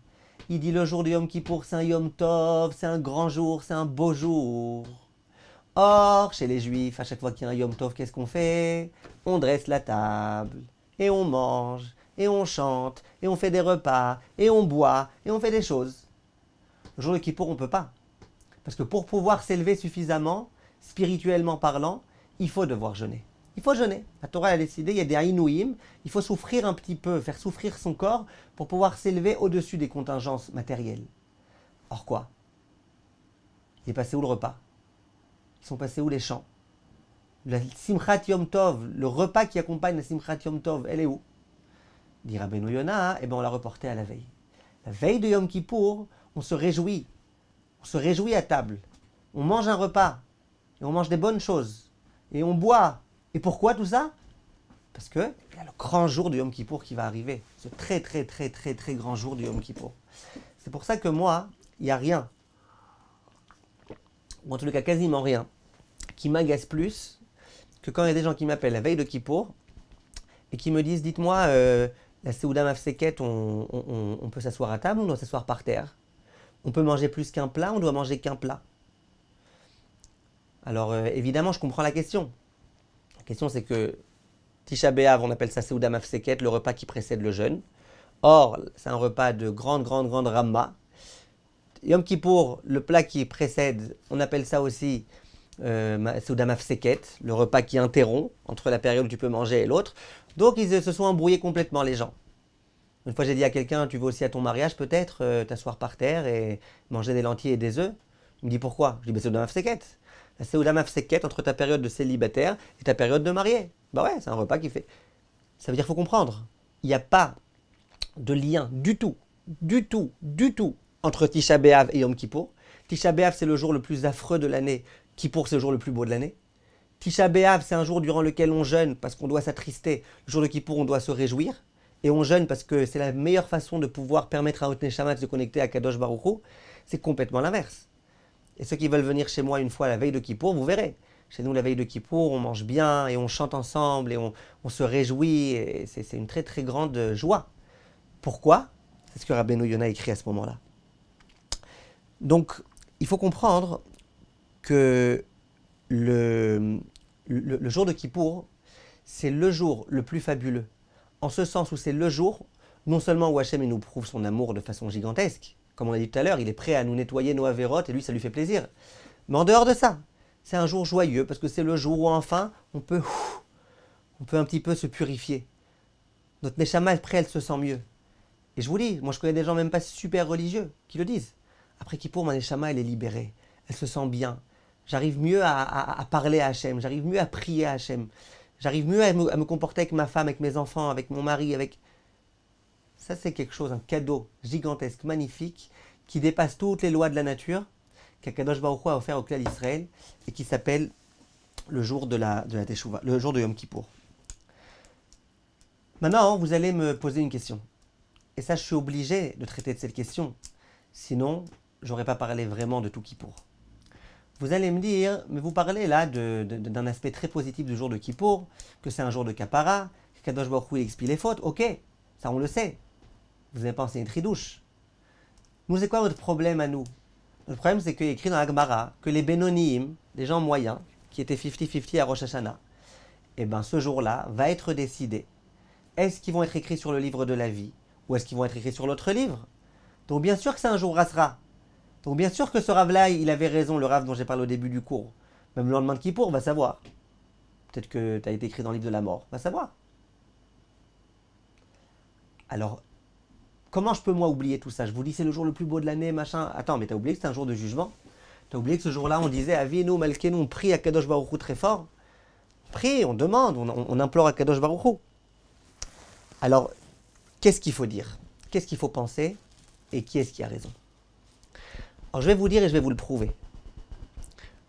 Speaker 1: Il dit, le jour de Yom Kippour, c'est un Yom Tov, c'est un grand jour, c'est un beau jour. Or, chez les Juifs, à chaque fois qu'il y a un Yom Tov, qu'est-ce qu'on fait? On dresse la table, et on mange, et on chante, et on fait des repas, et on boit, et on fait des choses. Le jour de Kippour, on ne peut pas. Parce que pour pouvoir s'élever suffisamment, spirituellement parlant, il faut devoir jeûner. Il faut jeûner. La Torah a décidé, il y a des Haïnouïm, il faut souffrir un petit peu, faire souffrir son corps pour pouvoir s'élever au-dessus des contingences matérielles. Or quoi? Il est passé où le repas? Ils sont passés où les chants? La Simchat Yom Tov, le repas qui accompagne la Simchat Yom Tov, elle est où? Dit Rabbeinu Yonah, eh bien on l'a reporté à la veille. La veille de Yom Kippour, on se réjouit. On se réjouit à table. On mange un repas. Et on mange des bonnes choses. Et on boit. Et pourquoi tout ça? Parce qu'il y a le grand jour de Yom Kippour qui va arriver. Ce très très très très très grand jour de Yom Kippour. C'est pour ça que moi, il n'y a rien, ou en tout cas quasiment rien, qui m'agace plus que quand il y a des gens qui m'appellent la veille de Kippour et qui me disent, dites-moi, la Seuda Mafseket, on peut s'asseoir à table ou on doit s'asseoir par terre? On peut manger plus qu'un plat, on doit manger qu'un plat. Alors évidemment, je comprends la question. La question c'est que Tisha B'Av, on appelle ça Seuda Mafseket, le repas qui précède le jeûne. Or, c'est un repas de grande ramma. Yom Kippour, le plat qui précède, on appelle ça aussi Seuda Mafseket, le repas qui interrompt entre la période où tu peux manger et l'autre. Donc ils se sont embrouillés complètement les gens. Une fois j'ai dit à quelqu'un, tu vas aussi à ton mariage peut-être, t'asseoir par terre et manger des lentilles et des œufs. Il me dit pourquoi? Je dis Seuda Mafseket. La Seuda Mafseket entre ta période de célibataire et ta période de marié. Bah ouais, c'est un repas qui fait. Ça veut dire qu'il faut comprendre. Il n'y a pas de lien du tout entre Tisha B'Av et Yom Kippour. Tisha B'Av c'est le jour le plus affreux de l'année. Kippour c'est le jour le plus beau de l'année. Tisha B'Av c'est un jour durant lequel on jeûne parce qu'on doit s'attrister. Le jour de Kippour on doit se réjouir. Et on jeûne parce que c'est la meilleure façon de pouvoir permettre à Hot Neshama de se connecter à Kadosh Baruch Hu. C'est complètement l'inverse. Et ceux qui veulent venir chez moi une fois la veille de Kippour, vous verrez. Chez nous, la veille de Kippour, on mange bien et on chante ensemble et on se réjouit. Et c'est une très très grande joie. Pourquoi? C'est ce que Rabbeinu Yonah écrit à ce moment-là. Donc, il faut comprendre que le jour de Kippour, c'est le jour le plus fabuleux. En ce sens où c'est le jour, non seulement où Hachem nous prouve son amour de façon gigantesque, comme on a dit tout à l'heure, il est prêt à nous nettoyer nos avérotes et lui, ça lui fait plaisir. Mais en dehors de ça, c'est un jour joyeux parce que c'est le jour où enfin, on peut un petit peu se purifier. Notre Neshama, après, elle se sent mieux. Et je vous dis, moi je connais des gens même pas super religieux qui le disent. Après Kippour, ma Neshama, elle est libérée. Elle se sent bien. J'arrive mieux à parler à Hachem. J'arrive mieux à prier à Hachem. J'arrive mieux à me comporter avec ma femme, avec mes enfants, avec mon mari, avec... Ça, c'est quelque chose, un cadeau gigantesque, magnifique, qui dépasse toutes les lois de la nature, qu'Akadosh Baruch Hu a offert au clan d'Israël, et qui s'appelle le jour de la Teshuvah, le jour de Yom Kippour. Maintenant, vous allez me poser une question. Et ça, je suis obligé de traiter de cette question. Sinon, je n'aurais pas parlé vraiment de tout Kippour. Vous allez me dire, mais vous parlez là d'un aspect très positif du jour de Kippour, que c'est un jour de Kapara, que Kadosh Baruch Hu expie les fautes. Ok, ça on le sait. Vous n'avez pas enseigné Tridouche. Nous, c'est quoi notre problème à nous? Notre problème, c'est qu'il est écrit dans la Gemara que les Bénonim, les gens moyens, qui étaient 50-50 à Rosh Hashanah, eh bien ce jour-là va être décidé. Est-ce qu'ils vont être écrits sur le livre de la vie ou est-ce qu'ils vont être écrits sur l'autre livre? Donc bien sûr que c'est un jour Rasra. Donc bien sûr que ce Rav-là, il avait raison, le Rav dont j'ai parlé au début du cours. Même le lendemain de Kippour, on va savoir. Peut-être que tu as été écrit dans le livre de la mort, on va savoir. Alors, comment je peux moi oublier tout ça? Je vous dis c'est le jour le plus beau de l'année, machin. Attends, mais t'as oublié que c'est un jour de jugement? T'as oublié que ce jour-là, on disait Avinu, Malkenu, on prie à Kadosh Baruch Hu très fort. On prie, on demande, on implore à Kadosh Baruch Hu. Alors, qu'est-ce qu'il faut dire? Qu'est-ce qu'il faut penser? Et qui est-ce qui a raison? Alors, je vais vous dire et je vais vous le prouver.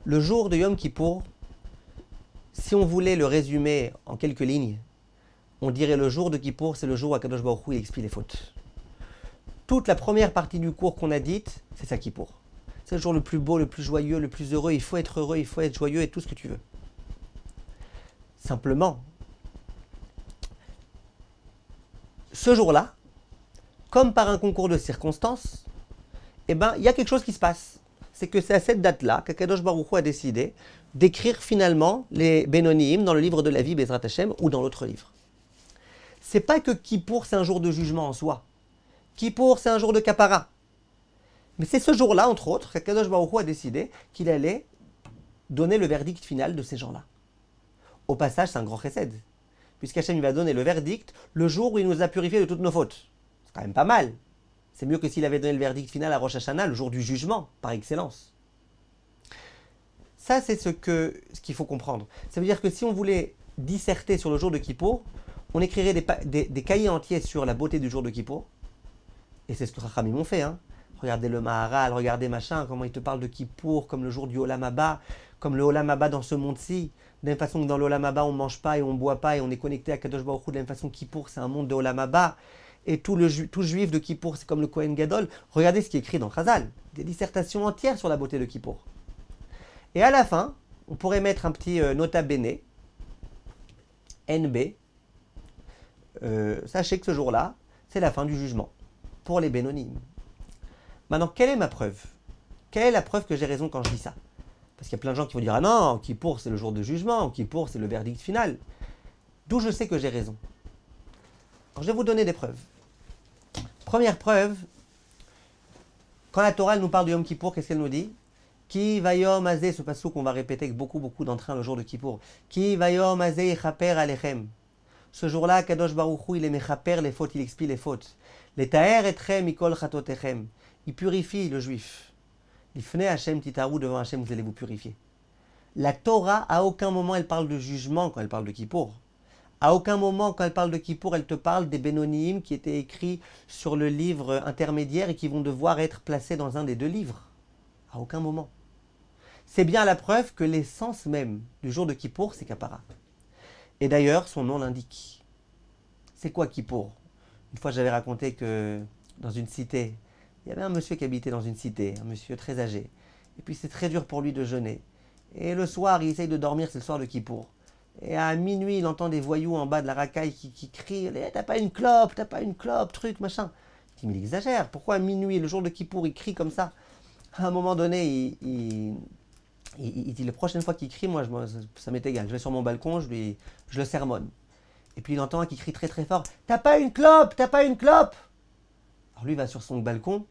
Speaker 1: Le jour de Yom Kippour, si on voulait le résumer en quelques lignes, on dirait le jour de Kippour, c'est le jour où Akadosh Baruch Hu expie les fautes. Toute la première partie du cours qu'on a dite, c'est ça Kippour. C'est le jour le plus beau, le plus joyeux, le plus heureux. Il faut être heureux, il faut être joyeux et tout ce que tu veux. Simplement, ce jour-là, comme par un concours de circonstances, eh ben, il y a quelque chose qui se passe. C'est que c'est à cette date-là qu'Akadosh Baruch Hu a décidé d'écrire finalement les Bénonim dans le livre de la vie, Bezrat Hashem, ou dans l'autre livre. C'est pas que Kippour, c'est un jour de jugement en soi. Kippour, c'est un jour de Kapara. Mais c'est ce jour-là, entre autres, qu'Akadosh Baruch Hu a décidé qu'il allait donner le verdict final de ces gens-là. Au passage, c'est un grand chesed, puisqu'Hachem va donner le verdict le jour où il nous a purifiés de toutes nos fautes. C'est quand même pas mal. C'est mieux que s'il avait donné le verdict final à Rosh Hashanah, le jour du jugement, par excellence. Ça, c'est ce qu'il faut comprendre. Ça veut dire que si on voulait disserter sur le jour de Kippour, on écrirait des cahiers entiers sur la beauté du jour de Kippour. Et c'est ce que Chachamim ont fait. Hein. Regardez le Maharal, regardez machin, comment il te parle de Kippour, comme le jour du Olam Haba, comme le Olam Haba dans ce monde-ci. De la même façon que dans l'Olam Haba, on ne mange pas et on ne boit pas et on est connecté à Kadosh Baruch Hu. De la même façon, Kippour, c'est un monde de Olam Haba. Et tout juif de Kippour, c'est comme le Kohen Gadol. Regardez ce qui est écrit dans Chazal. Des dissertations entières sur la beauté de Kippour. Et à la fin, on pourrait mettre un petit nota bene, NB. Sachez que ce jour-là, c'est la fin du jugement pour les bénonymes. Maintenant, quelle est ma preuve? Quelle est la preuve que j'ai raison quand je dis ça? Parce qu'il y a plein de gens qui vont dire « Ah non, Kippour, c'est le jour de jugement, Kippour, c'est le verdict final. » D'où je sais que j'ai raison? Alors, je vais vous donner des preuves. Première preuve, quand la Torah nous parle du Yom Kippour, qu'est-ce qu'elle nous dit? Ki vayom azeh, ce passage qu'on va répéter avec beaucoup d'entrain le jour de Kippour. Ki vayom azeh yechaper alechem. Ce jour-là, Kadosh Baruch Hu, il est mechaper les fautes, il expie les fautes. Les taer etchem mikol chatotechem. Il purifie le juif. L'ifnei Hashem titaru, devant Hashem, vous allez vous purifier. La Torah, à aucun moment, elle parle de jugement quand elle parle de Kippour. À aucun moment, quand elle parle de Kippour, elle te parle des Bénonyim qui étaient écrits sur le livre intermédiaire et qui vont devoir être placés dans un des deux livres. À aucun moment. C'est bien la preuve que l'essence même du jour de Kippour, c'est Kapara. Et d'ailleurs, son nom l'indique. C'est quoi Kippour? Une fois, j'avais raconté que dans une cité, il y avait un monsieur qui habitait dans une cité, un monsieur très âgé. Et puis c'est très dur pour lui de jeûner. Et le soir, il essaye de dormir, c'est le soir de Kippour. Et à minuit, il entend des voyous en bas de la racaille qui crient « T'as pas une clope, truc, machin ». Il dit « Mais il exagère, pourquoi à minuit, le jour de Kippour, il crie comme ça ?» À un moment donné, il dit « La prochaine fois qu'il crie, moi, ça m'est égal. Je vais sur mon balcon, je le sermonne. » Et puis il entend un qui crie très très fort « T'as pas une clope, t'as pas une clope !» Alors lui, il va sur son balcon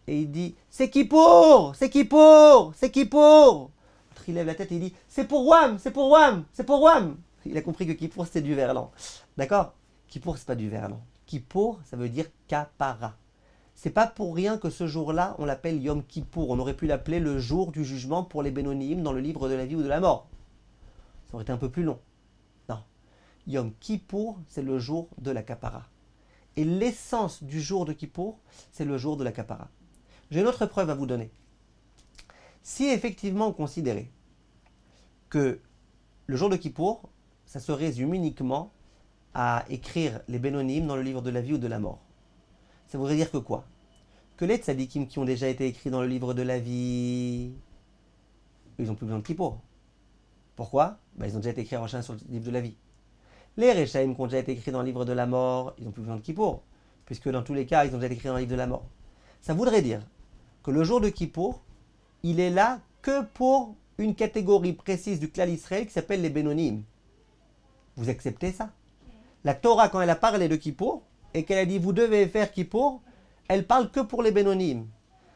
Speaker 1: et il dit « C'est Kippour, c'est Kippour, c'est Kippour !» Il lève la tête et il dit « C'est pour Wam, c'est pour Wam, c'est pour Wam !» Il a compris que Kippour, c'est du verlan. D'accord? Kippour, c'est pas du verlan. Kippour, ça veut dire kapara. C'est pas pour rien que ce jour-là, on l'appelle Yom Kippour. On aurait pu l'appeler le jour du jugement pour les Bénonyim dans le livre de la vie ou de la mort. Ça aurait été un peu plus long. Non. Yom Kippour, c'est le jour de la kapara. Et l'essence du jour de Kippour, c'est le jour de la kapara. J'ai une autre preuve à vous donner. Si effectivement on considérait que le jour de Kippour, ça se résume uniquement à écrire les Bénonyim dans le livre de la vie ou de la mort, ça voudrait dire que quoi? Que les tzadikim qui ont déjà été écrits dans le livre de la vie, ils n'ont plus besoin de Kippour. Pourquoi? Ils ont déjà été écrits en sur le livre de la vie. Les Rechaim qui ont déjà été écrits dans le livre de la mort, ils n'ont plus besoin de Kippour, puisque dans tous les cas, ils ont déjà été écrits dans le livre de la mort. Ça voudrait dire que le jour de Kippour, il est là que pour une catégorie précise du clan Israël qui s'appelle les Bénonyim. Vous acceptez ça? La Torah, quand elle a parlé de Kippour, et qu'elle a dit vous devez faire Kippour, elle parle que pour les Bénonyim.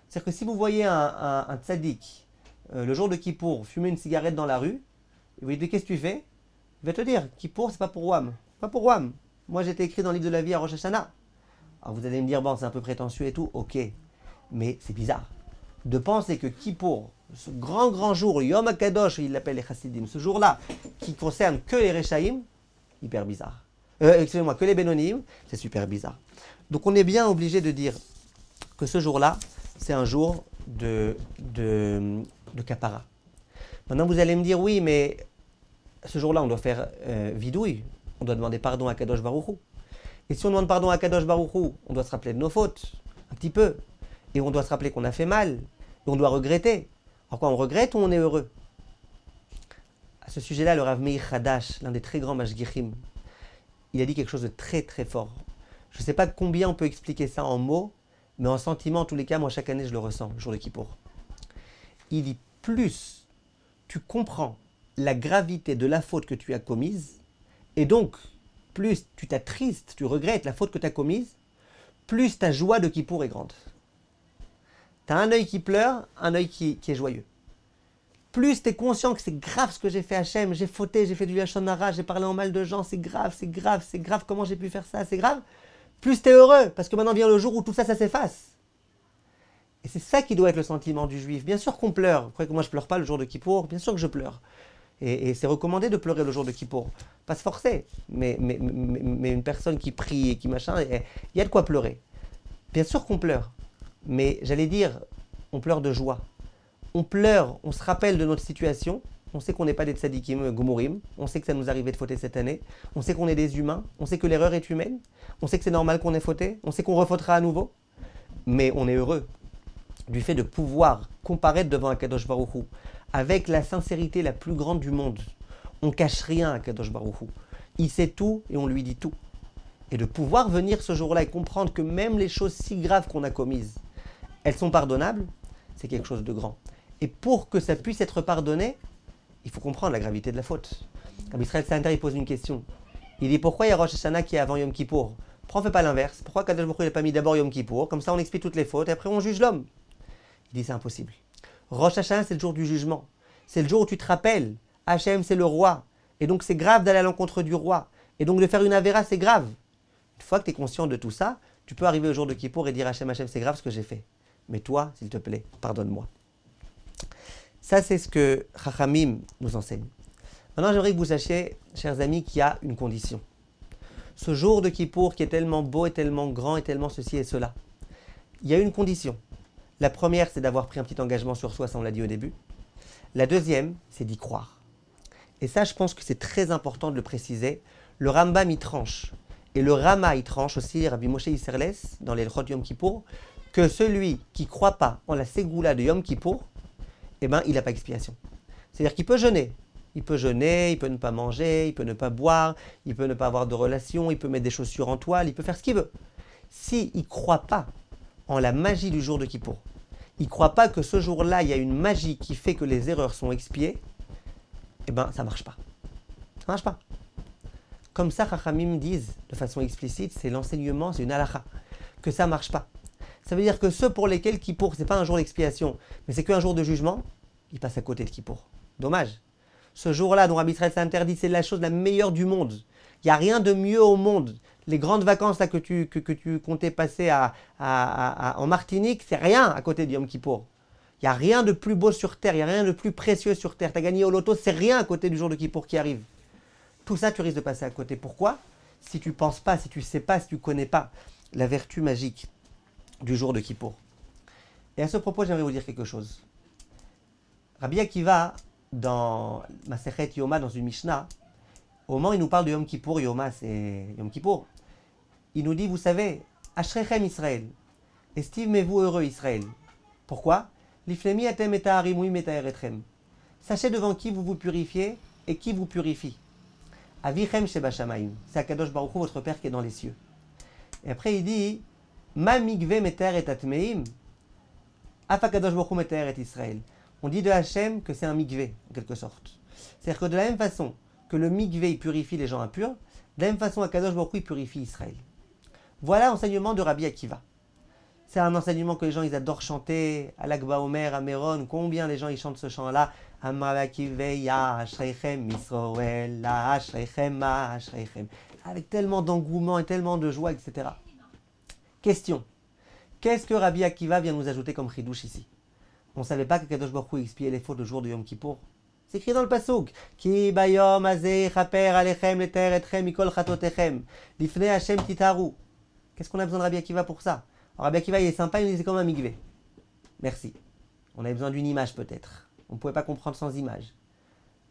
Speaker 1: C'est-à-dire que si vous voyez un tzaddik, le jour de Kippour, fumer une cigarette dans la rue, et vous lui dites qu'est-ce que tu fais? Il va te dire Kippour, c'est pas pour Wam. Pas pour Wam. Moi, j'ai été écrit dans le livre de la vie à Rosh Hashanah. Alors vous allez me dire, bon, c'est un peu prétentieux et tout, ok. Mais c'est bizarre de penser que Kippour, ce grand jour, Yom HaKadosh, il l'appelle les Chassidim, ce jour-là, qui concerne que les Rechaim, hyper bizarre. Excusez-moi, que les Bénonyim, c'est super bizarre. Donc on est bien obligé de dire que ce jour-là, c'est un jour de Kapara. Maintenant vous allez me dire, oui, mais ce jour-là, on doit faire vidouille, on doit demander pardon à Kadosh Baruch Hu. Et si on demande pardon à Kadosh Baruch Hu, on doit se rappeler de nos fautes, un petit peu. Et on doit se rappeler qu'on a fait mal. Et on doit regretter. Alors quoi, on regrette ou on est heureux? À ce sujet-là, le Rav Meir Hadash, l'un des très grands Mashgichim, il a dit quelque chose de très très fort. Je ne sais pas combien on peut expliquer ça en mots, mais en sentiment, en tous les cas, moi chaque année je le ressens, le jour de Kippour. Il dit, plus tu comprends la gravité de la faute que tu as commise, et donc plus tu t'attristes, tu regrettes la faute que tu as commise, plus ta joie de Kippour est grande. Tu as un œil qui pleure, un œil qui est joyeux. Plus tu es conscient que c'est grave ce que j'ai fait à Hachem, j'ai fauté, j'ai fait du Lachon Hara, j'ai parlé en mal de gens, c'est grave, comment j'ai pu faire ça, c'est grave. Plus tu es heureux, parce que maintenant vient le jour où tout ça, ça s'efface. Et c'est ça qui doit être le sentiment du juif. Bien sûr qu'on pleure. Vous croyez que moi je pleure pas le jour de Kippour? Bien sûr que je pleure. Et c'est recommandé de pleurer le jour de Kippour. Pas se forcer, mais une personne qui prie et qui machin, il y a de quoi pleurer. Bien sûr qu'on pleure. Mais j'allais dire, on pleure de joie. On pleure, on se rappelle de notre situation. On sait qu'on n'est pas des tzadikim gomourim. On sait que ça nous arrivait de fauter cette année. On sait qu'on est des humains. On sait que l'erreur est humaine. On sait que c'est normal qu'on ait fauté. On sait qu'on refautera à nouveau. Mais on est heureux du fait de pouvoir comparaître devant un Kadosh Baruch Hu avec la sincérité la plus grande du monde. On cache rien à Kadosh Baruch Hu. Il sait tout et on lui dit tout. Et de pouvoir venir ce jour-là et comprendre que même les choses si graves qu'on a commises, elles sont pardonnables, c'est quelque chose de grand. Et pour que ça puisse être pardonné, il faut comprendre la gravité de la faute. Comme Israël Sainter, il pose une question. Il dit pourquoi il y a Rosh Hashanah qui est avant Yom Kippour? Pourquoi on ne fait pas l'inverse? Pourquoi Kadosh Baruch Hu n'a pas mis d'abord Yom Kippour? Comme ça on explique toutes les fautes et après on juge l'homme. Il dit c'est impossible. Rosh Hashanah c'est le jour du jugement. C'est le jour où tu te rappelles, Hachem c'est le roi. Et donc c'est grave d'aller à l'encontre du roi. Et donc de faire une avéra c'est grave. Une fois que tu es conscient de tout ça, tu peux arriver au jour de Kippour et dire Hachem, Hachem c'est grave ce que j'ai fait. Mais toi, s'il te plaît, pardonne-moi. Ça c'est ce que Chachamim nous enseigne. Maintenant j'aimerais que vous sachiez, chers amis, qu'il y a une condition. Ce jour de Kippour qui est tellement beau et tellement grand et tellement ceci et cela, il y a une condition. La première, c'est d'avoir pris un petit engagement sur soi, ça on l'a dit au début. La deuxième, c'est d'y croire. Et ça, je pense que c'est très important de le préciser. Le Rambam y tranche, et le Rama y tranche aussi, Rabbi Moshe Isserles, dans les Hilchot Yom Kippour, que celui qui ne croit pas en la Ségoula de Yom Kippour, eh ben, il n'a pas expiation. C'est-à-dire qu'il peut jeûner. Il peut jeûner, il peut ne pas manger, il peut ne pas boire, il peut ne pas avoir de relation, il peut mettre des chaussures en toile, il peut faire ce qu'il veut. S'il ne croit pas en la magie du jour de Kippour, il ne croit pas que ce jour-là, il y a une magie qui fait que les erreurs sont expiées, eh bien, ça ne marche pas. Ça ne marche pas. Comme ça, Chachamim disent de façon explicite, c'est l'enseignement, c'est une halakha, que ça ne marche pas. Ça veut dire que ceux pour lesquels Kippour, ce n'est pas un jour d'expiation, mais c'est qu'un jour de jugement, ils passent à côté de Kippour. Dommage. Ce jour-là, dont Rabbi Israël s'interdit, c'est la chose la meilleure du monde. Il n'y a rien de mieux au monde. Les grandes vacances là, que tu comptais passer en Martinique, c'est rien à côté de Yom Kippour. Il n'y a rien de plus beau sur terre, il n'y a rien de plus précieux sur terre. Tu as gagné au loto, c'est rien à côté du jour de Kippour qui arrive. Tout ça, tu risques de passer à côté. Pourquoi? Si tu ne penses pas, si tu ne sais pas, si tu ne connais pas la vertu magique du jour de Kippour. Et à ce propos, j'aimerais vous dire quelque chose. Rabbi Akiva, dans Masechet Yoma, dans une Mishnah, au moment où il nous parle de Yom Kippour, Yoma c'est Yom Kippour, il nous dit, vous savez, Ashrechem Israël, estimez-vous heureux Israël. Pourquoi? Lifnemi atem et ha'arimouim et ha'eretchem. Sachez devant qui vous vous purifiez et qui vous purifie. Avichem sheba shamayim. C'est Akadosh Baruch Hu, votre Père qui est dans les cieux. Et après il dit, Ma migve meter et atmeim, af Akadosh Baruch Hu meter et Israël. On dit de Hachem que c'est un mikvé, en quelque sorte. C'est-à-dire que de la même façon que le mikvé il purifie les gens impurs, de la même façon Akadosh Baruch Hu il purifie Israël. Voilà l'enseignement de Rabbi Akiva. C'est un enseignement que les gens ils adorent chanter, à l'Akba Omer, à Méron, combien les gens ils chantent ce chant-là, avec tellement d'engouement et tellement de joie, etc. Question. Qu'est-ce que Rabbi Akiva vient nous ajouter comme chidouche ici? On ne savait pas que Kadosh Baruch Hu expiait les fautes le jour de Yom Kippour. C'est écrit dans le Passouk. Ki bayom azeh chaper alechem leter etchem mikol chatotechem. Lifnei Hashem titaru. Qu'est-ce qu'on a besoin de Rabbi Akiva pour ça? Alors Rabbi Akiva il est sympa, il nous dit c'est comme un mikvé. Merci. On avait besoin d'une image peut-être. On ne pouvait pas comprendre sans image.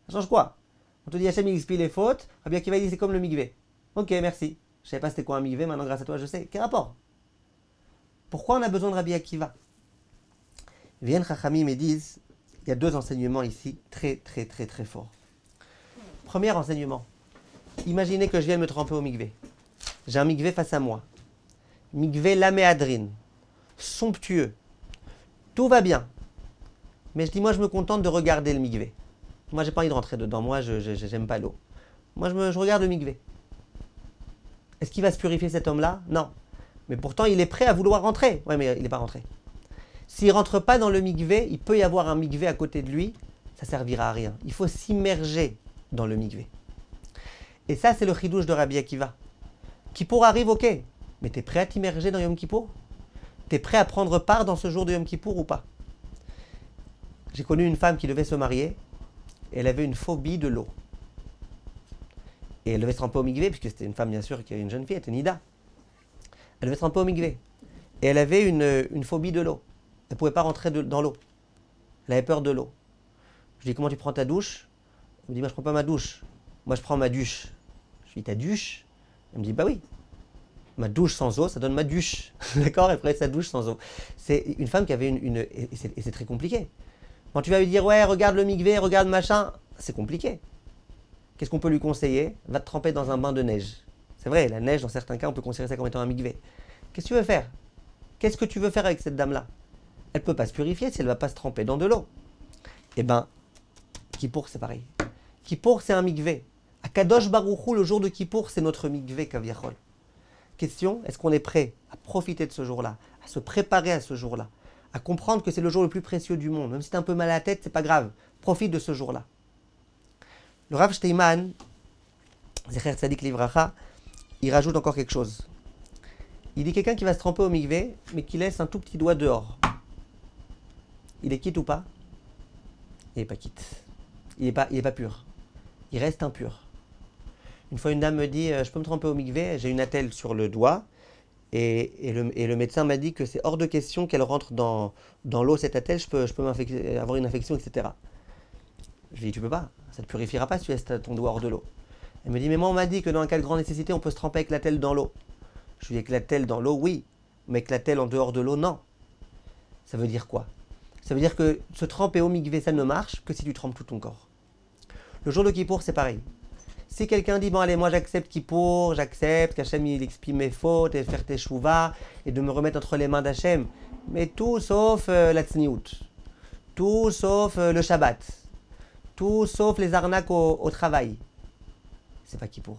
Speaker 1: Ça change quoi? On te dit Hashem il expie les fautes. Rabbi Akiva il dit c'est comme le mikvé. Ok, merci. Je ne savais pas c'était quoi un mikvé, maintenant grâce à toi je sais. Quel rapport? Pourquoi on a besoin de Rabbi Akiva? Viennent Chachamim et disent, il y a deux enseignements ici très très très très forts. Premier enseignement, imaginez que je viens de me tremper au mikvé. J'ai un mikvé face à moi. Mikvé laméadrine, somptueux. Tout va bien. Mais je dis, moi je me contente de regarder le mikvé. Moi j'ai pas envie de rentrer dedans, moi j'aime pas l'eau. Moi je regarde le mikvé. Est-ce qu'il va se purifier cet homme-là? Non. Mais pourtant il est prêt à vouloir rentrer. Ouais mais il n'est pas rentré. S'il ne rentre pas dans le mikvé, il peut y avoir un mikvé à côté de lui, ça ne servira à rien. Il faut s'immerger dans le mikvé. Et ça, c'est le chidouche de Rabbi Akiva. Kippour arrive, ok, mais tu es prêt à t'immerger dans Yom Kippour? Tu es prêt à prendre part dans ce jour de Yom Kippour ou pas? J'ai connu une femme qui devait se marier, et elle avait une phobie de l'eau. Et elle devait se tremper au mikvé, puisque c'était une femme, bien sûr, qui avait une jeune fille, elle était Nida. Elle devait se tremper au mikvé. Et elle avait une phobie de l'eau. Elle ne pouvait pas rentrer dans l'eau. Elle avait peur de l'eau. Je lui dis, comment tu prends ta douche? Elle me dit, moi je ne prends pas ma douche. Moi je prends ma duche. Je lui dis, ta douche? Elle me dit, bah oui. Ma douche sans eau, ça donne ma duche. D'accord? Elle prenait sa douche sans eau. C'est une femme qui avait et c'est très compliqué. Quand tu vas lui dire, ouais, regarde le mikvé, regarde machin, c'est compliqué. Qu'est-ce qu'on peut lui conseiller? Va te tremper dans un bain de neige. C'est vrai, la neige, dans certains cas, on peut considérer ça comme étant un mikvé. Qu'est-ce que tu veux faire? Qu'est-ce que tu veux faire avec cette dame-là? Elle ne peut pas se purifier si elle ne va pas se tremper dans de l'eau. Eh bien, Kippour, c'est pareil. Kippour, c'est un mikvé. À Kadosh Baruch Hu, le jour de Kippour, c'est notre mikvé Kaviachol. Question, est-ce qu'on est prêt à profiter de ce jour-là, à se préparer à ce jour-là, à comprendre que c'est le jour le plus précieux du monde? Même si tu es un peu mal à la tête, c'est pas grave. Profite de ce jour-là. Le Rav Steinman, Zecher Tzadik Livracha, il rajoute encore quelque chose. Il dit quelqu'un qui va se tremper au mikvé, mais qui laisse un tout petit doigt dehors. Il est quitte ou pas? Il n'est pas quitte. Il n'est pas pur. Il reste impur. Une fois, une dame me dit, je peux me tremper au mikvé, j'ai une attelle sur le doigt, et le médecin m'a dit que c'est hors de question qu'elle rentre dans l'eau, cette attelle, je peux avoir une infection, etc. Je lui dis, tu peux pas, ça ne te purifiera pas si tu laisses ton doigt hors de l'eau. Elle me dit, mais moi on m'a dit que dans un cas de grande nécessité, on peut se tremper avec l'attelle dans l'eau. Je lui dis, avec l'attelle dans l'eau, oui, mais avec l'attelle en dehors de l'eau, non. Ça veut dire quoi? Ça veut dire que se tremper au mikvé, ça ne marche que si tu trempes tout ton corps. Le jour de Kippour, c'est pareil. Si quelqu'un dit, bon allez, moi j'accepte Kippour, j'accepte qu'Hachem il expie mes fautes et faire tes chouvas et de me remettre entre les mains d'Hachem, mais tout sauf la tsniout, tout sauf le Shabbat, tout sauf les arnaques au travail. C'est pas Kippour.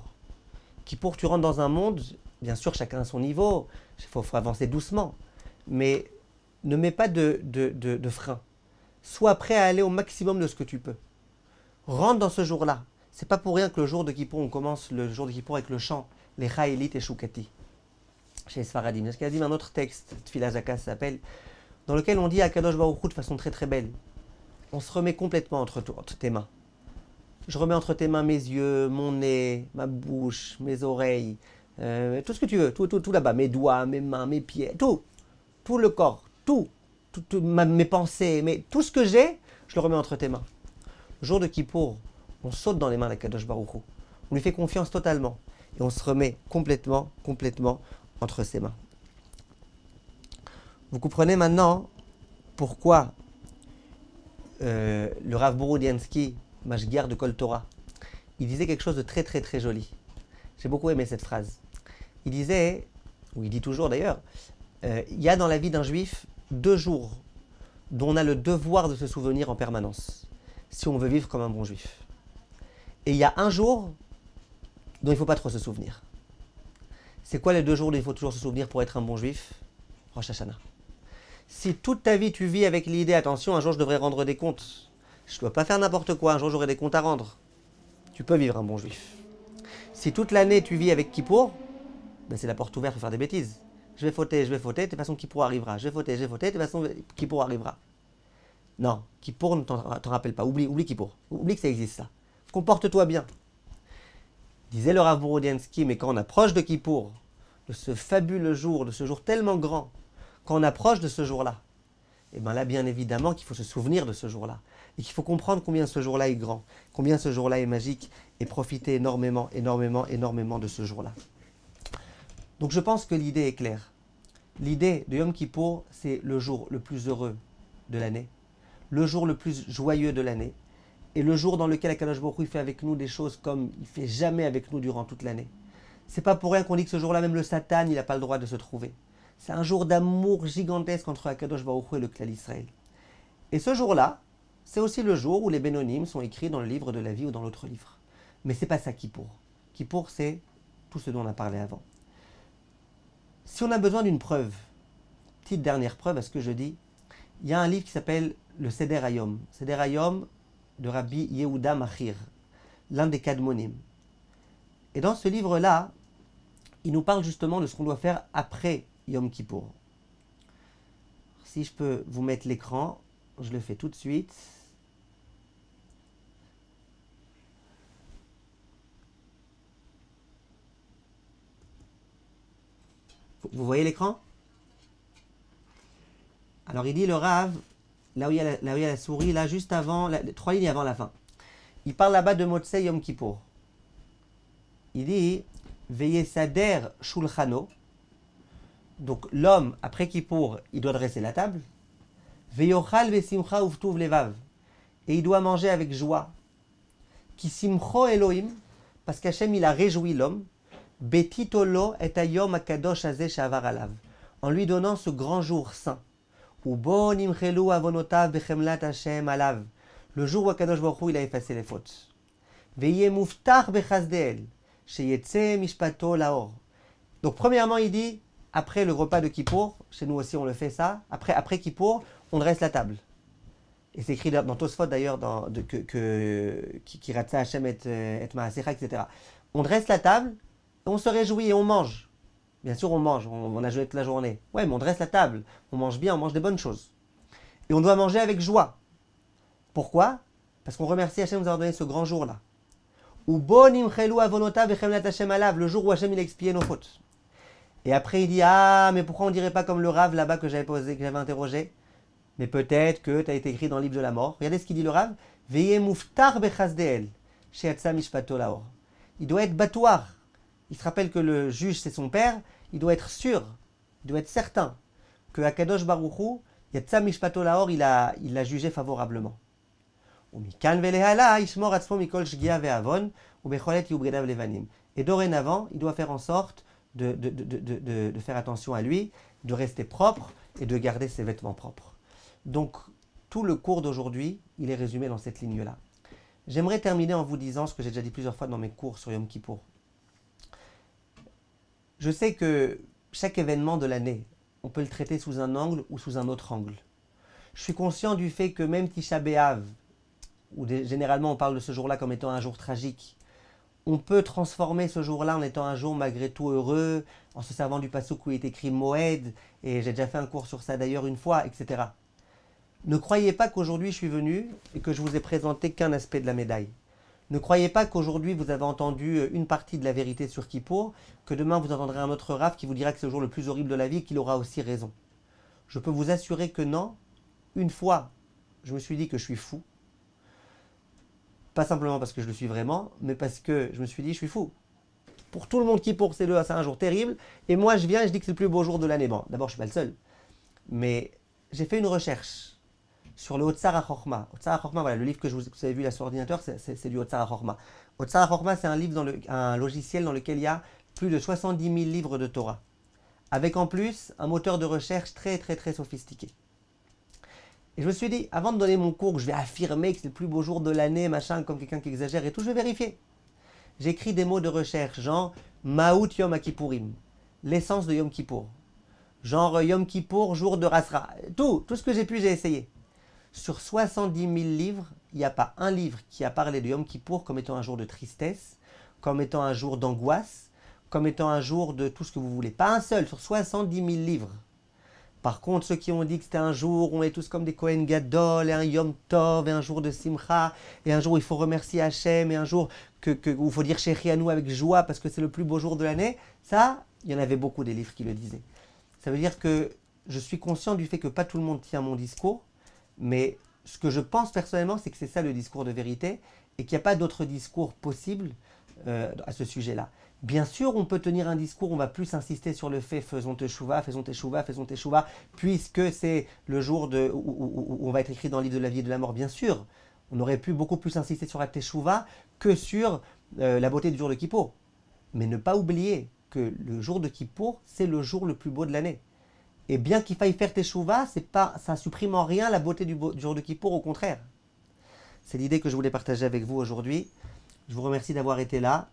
Speaker 1: Kippour, tu rentres dans un monde, bien sûr chacun à son niveau, il faut avancer doucement, mais ne mets pas de frein. Sois prêt à aller au maximum de ce que tu peux. Rentre dans ce jour-là. C'est pas pour rien que le jour de Kippour, on commence le jour de Kippour avec le chant, les Chaïlit et Shukati, chez les Sfaradim. Parce qu'il y a un autre texte, Tfila Zaka s'appelle, dans lequel on dit à Kadosh Baruch Hu de façon très très belle. On se remet complètement entre tes mains. Je remets entre tes mains mes yeux, mon nez, ma bouche, mes oreilles, tout ce que tu veux, tout là-bas, mes doigts, mes mains, mes pieds, tout le corps, mes pensées, tout ce que j'ai, je le remets entre tes mains. Le jour de Kippour, on saute dans les mains d'Akadosh Baruch Hu. On lui fait confiance totalement. Et on se remet complètement entre ses mains. Vous comprenez maintenant pourquoi le Rav Borudiansky, Mashgiar de Kol Torah, il disait quelque chose de très très très joli. J'ai beaucoup aimé cette phrase. Il disait, ou il dit toujours d'ailleurs, il y a dans la vie d'un juif 2 jours dont on a le devoir de se souvenir en permanence, si on veut vivre comme un bon juif. Et il y a un jour dont il ne faut pas trop se souvenir. C'est quoi les 2 jours dont il faut toujours se souvenir pour être un bon juif? Rosh Hashanah. Si toute ta vie tu vis avec l'idée, attention, un jour je devrais rendre des comptes, je ne dois pas faire n'importe quoi, un jour j'aurai des comptes à rendre, tu peux vivre un bon juif. Si toute l'année tu vis avec Kippour, ben c'est la porte ouverte pour faire des bêtises. Je vais fauter, de toute façon Kippour arrivera. Je vais fauter, de toute façon Kippour arrivera. Non, Kippour ne t'en rappelle pas, oublie Kippour, oublie que ça existe ça. Comporte-toi bien. Disait le Rav Borudiansky, mais quand on approche de Kippour, de ce fabuleux jour, de ce jour tellement grand, quand on approche de ce jour-là, et bien là, bien évidemment qu'il faut se souvenir de ce jour-là. Et qu'il faut comprendre combien ce jour-là est grand, combien ce jour-là est magique, et profiter énormément de ce jour-là. Donc je pense que l'idée est claire. L'idée de Yom Kippour, c'est le jour le plus heureux de l'année, le jour le plus joyeux de l'année, et le jour dans lequel Akadosh Baruch Hu fait avec nous des choses comme il ne fait jamais avec nous durant toute l'année. C'est pas pour rien qu'on dit que ce jour-là, même le Satan, il n'a pas le droit de se trouver. C'est un jour d'amour gigantesque entre Akadosh Baruch Hu et le clan d'Israël. Et ce jour-là, c'est aussi le jour où les Bénonim sont écrits dans le livre de la vie ou dans l'autre livre. Mais c'est pas ça Kippour. Kippour, c'est tout ce dont on a parlé avant. Si on a besoin d'une preuve, petite dernière preuve à ce que je dis, il y a un livre qui s'appelle le Seder Hayom. Seder Hayom de Rabbi Yehuda Machir, l'un des Kadmonim. Et dans ce livre-là, il nous parle justement de ce qu'on doit faire après Yom Kippour. Si je peux vous mettre l'écran, je le fais tout de suite. Vous voyez l'écran? Alors il dit le Rav, là où il y a la souris, là juste avant, 3 lignes avant la fin. Il parle là-bas de Motzei Yom Kippour. Il dit Veyesader Shulchano. Donc l'homme, après Kippour, il doit dresser la table. Veyochal Vesimcha Uvtuv Levav. et il doit manger avec joie. Ki simcho Elohim, parce qu'Hachem il a réjoui l'homme, betitolo et hayom akadosh hazeh shavar alav, en lui donnant ce grand jour saint. Ou bon imchelu avonotav bechemlat Hashem alav, le jour où Akadosh Baruch Hu il a effacé les fautes. Veye muftach bechazdeel, sheyetze mishpato laor. Donc premièrement il dit, après le repas de Kippour, chez nous aussi on le fait ça, après Kippour, on dresse la table. Et c'est écrit dans Tosfot d'ailleurs, qui ratza Hashem et maasecha, etc. On dresse la table, on se réjouit et on mange. Bien sûr on mange, on a joué toute la journée. Ouais, mais on dresse la table, on mange bien, on mange des bonnes choses. Et on doit manger avec joie. Pourquoi? Parce qu'on remercie Hashem de nous avoir donné ce grand jour-là. Ou bonim chelu avonota vechemlat Hashem alav, le jour où Hashem il a expié nos fautes. Et après il dit, ah, mais pourquoi on dirait pas comme le Rav là-bas que j'avais interrogé? Mais peut-être que tu as été écrit dans le livre de la mort. Regardez ce qu'il dit le Rav. Veye muftar bechazdeel, sheatsa mishpato laor. Il doit être battoir. Il se rappelle que le juge c'est son père. Il doit être sûr, il doit être certain que Akadosh Baruch Hu, yatsa mishpato laor, il l'a jugé favorablement. Et dorénavant, il doit faire en sorte de faire attention à lui, de rester propre et de garder ses vêtements propres. Donc, tout le cours d'aujourd'hui, il est résumé dans cette ligne-là. J'aimerais terminer en vous disant ce que j'ai déjà dit plusieurs fois dans mes cours sur Yom Kippour. Je sais que chaque événement de l'année, on peut le traiter sous un angle ou sous un autre angle. Je suis conscient du fait que même Tisha B'Av, où généralement on parle de ce jour-là comme étant un jour tragique, on peut transformer ce jour-là en étant un jour malgré tout heureux, en se servant du passouk où il est écrit Moed, et j'ai déjà fait un cours sur ça d'ailleurs une fois, etc. Ne croyez pas qu'aujourd'hui je suis venu et que je vous ai présenté qu'un aspect de la médaille. Ne croyez pas qu'aujourd'hui vous avez entendu une partie de la vérité sur Kippour, que demain vous entendrez un autre Rav qui vous dira que c'est le jour le plus horrible de la vie et qu'il aura aussi raison. Je peux vous assurer que non. Une fois, je me suis dit que je suis fou. Pas simplement parce que je le suis vraiment, mais parce que je me suis dit je suis fou. Pour tout le monde Kippour, c'est un jour terrible. Et moi je viens et je dis que c'est le plus beau jour de l'année. Bon, d'abord je ne suis pas le seul. Mais j'ai fait une recherche sur le Otsar HaChochma. Otsar HaChochma, voilà, le livre que vous avez vu là sur l'ordinateur, c'est du Otsar HaChochma. Otsar HaChochma, c'est un logiciel dans lequel il y a plus de 70 000 livres de Torah. Avec en plus un moteur de recherche très très très sophistiqué. Et je me suis dit, avant de donner mon cours, que je vais affirmer que c'est le plus beau jour de l'année, machin, comme quelqu'un qui exagère et tout, je vais vérifier. J'écris des mots de recherche, genre Maout Yom Kippourim, l'essence de Yom Kippour. Genre Yom Kippour, jour de Rasra. Tout ce que j'ai pu, j'ai essayé. Sur 70 000 livres, il n'y a pas un livre qui a parlé de Yom Kippour comme étant un jour de tristesse, comme étant un jour d'angoisse, comme étant un jour de tout ce que vous voulez. Pas un seul, sur 70 000 livres. Par contre, ceux qui ont dit que c'était un jour où on est tous comme des Kohen Gadol, et un Yom Tov, et un jour de Simcha, et un jour où il faut remercier Hachem, et un jour où il faut dire Shechianu avec joie parce que c'est le plus beau jour de l'année, ça, il y en avait beaucoup des livres qui le disaient. Ça veut dire que je suis conscient du fait que pas tout le monde tient mon discours, mais ce que je pense personnellement, c'est que c'est ça le discours de vérité, et qu'il n'y a pas d'autre discours possible à ce sujet-là. Bien sûr, on peut tenir un discours, on va plus insister sur le fait faisons teshuva, faisons teshuva, faisons teshuva, puisque c'est le jour où on va être écrit dans le livre de la vie et de la mort, bien sûr. On aurait pu beaucoup plus insister sur la teshuva que sur la beauté du jour de Kippour. Mais ne pas oublier que le jour de Kippour, c'est le jour le plus beau de l'année. Et bien qu'il faille faire teshuva, ça supprime en rien la beauté du jour de Kippour, au contraire. C'est l'idée que je voulais partager avec vous aujourd'hui. Je vous remercie d'avoir été là.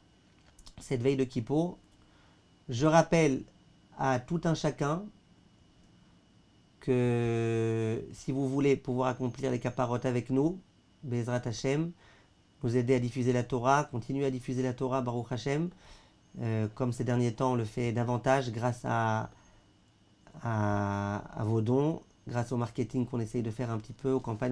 Speaker 1: Cette veille de Kippour, je rappelle à tout un chacun que si vous voulez pouvoir accomplir les kaparot avec nous, Bezrat Hashem, nous aider à diffuser la Torah, continuer à diffuser la Torah, Baruch Hashem, comme ces derniers temps on le fait davantage grâce à vos dons, grâce au marketing qu'on essaye de faire un petit peu, aux campagnes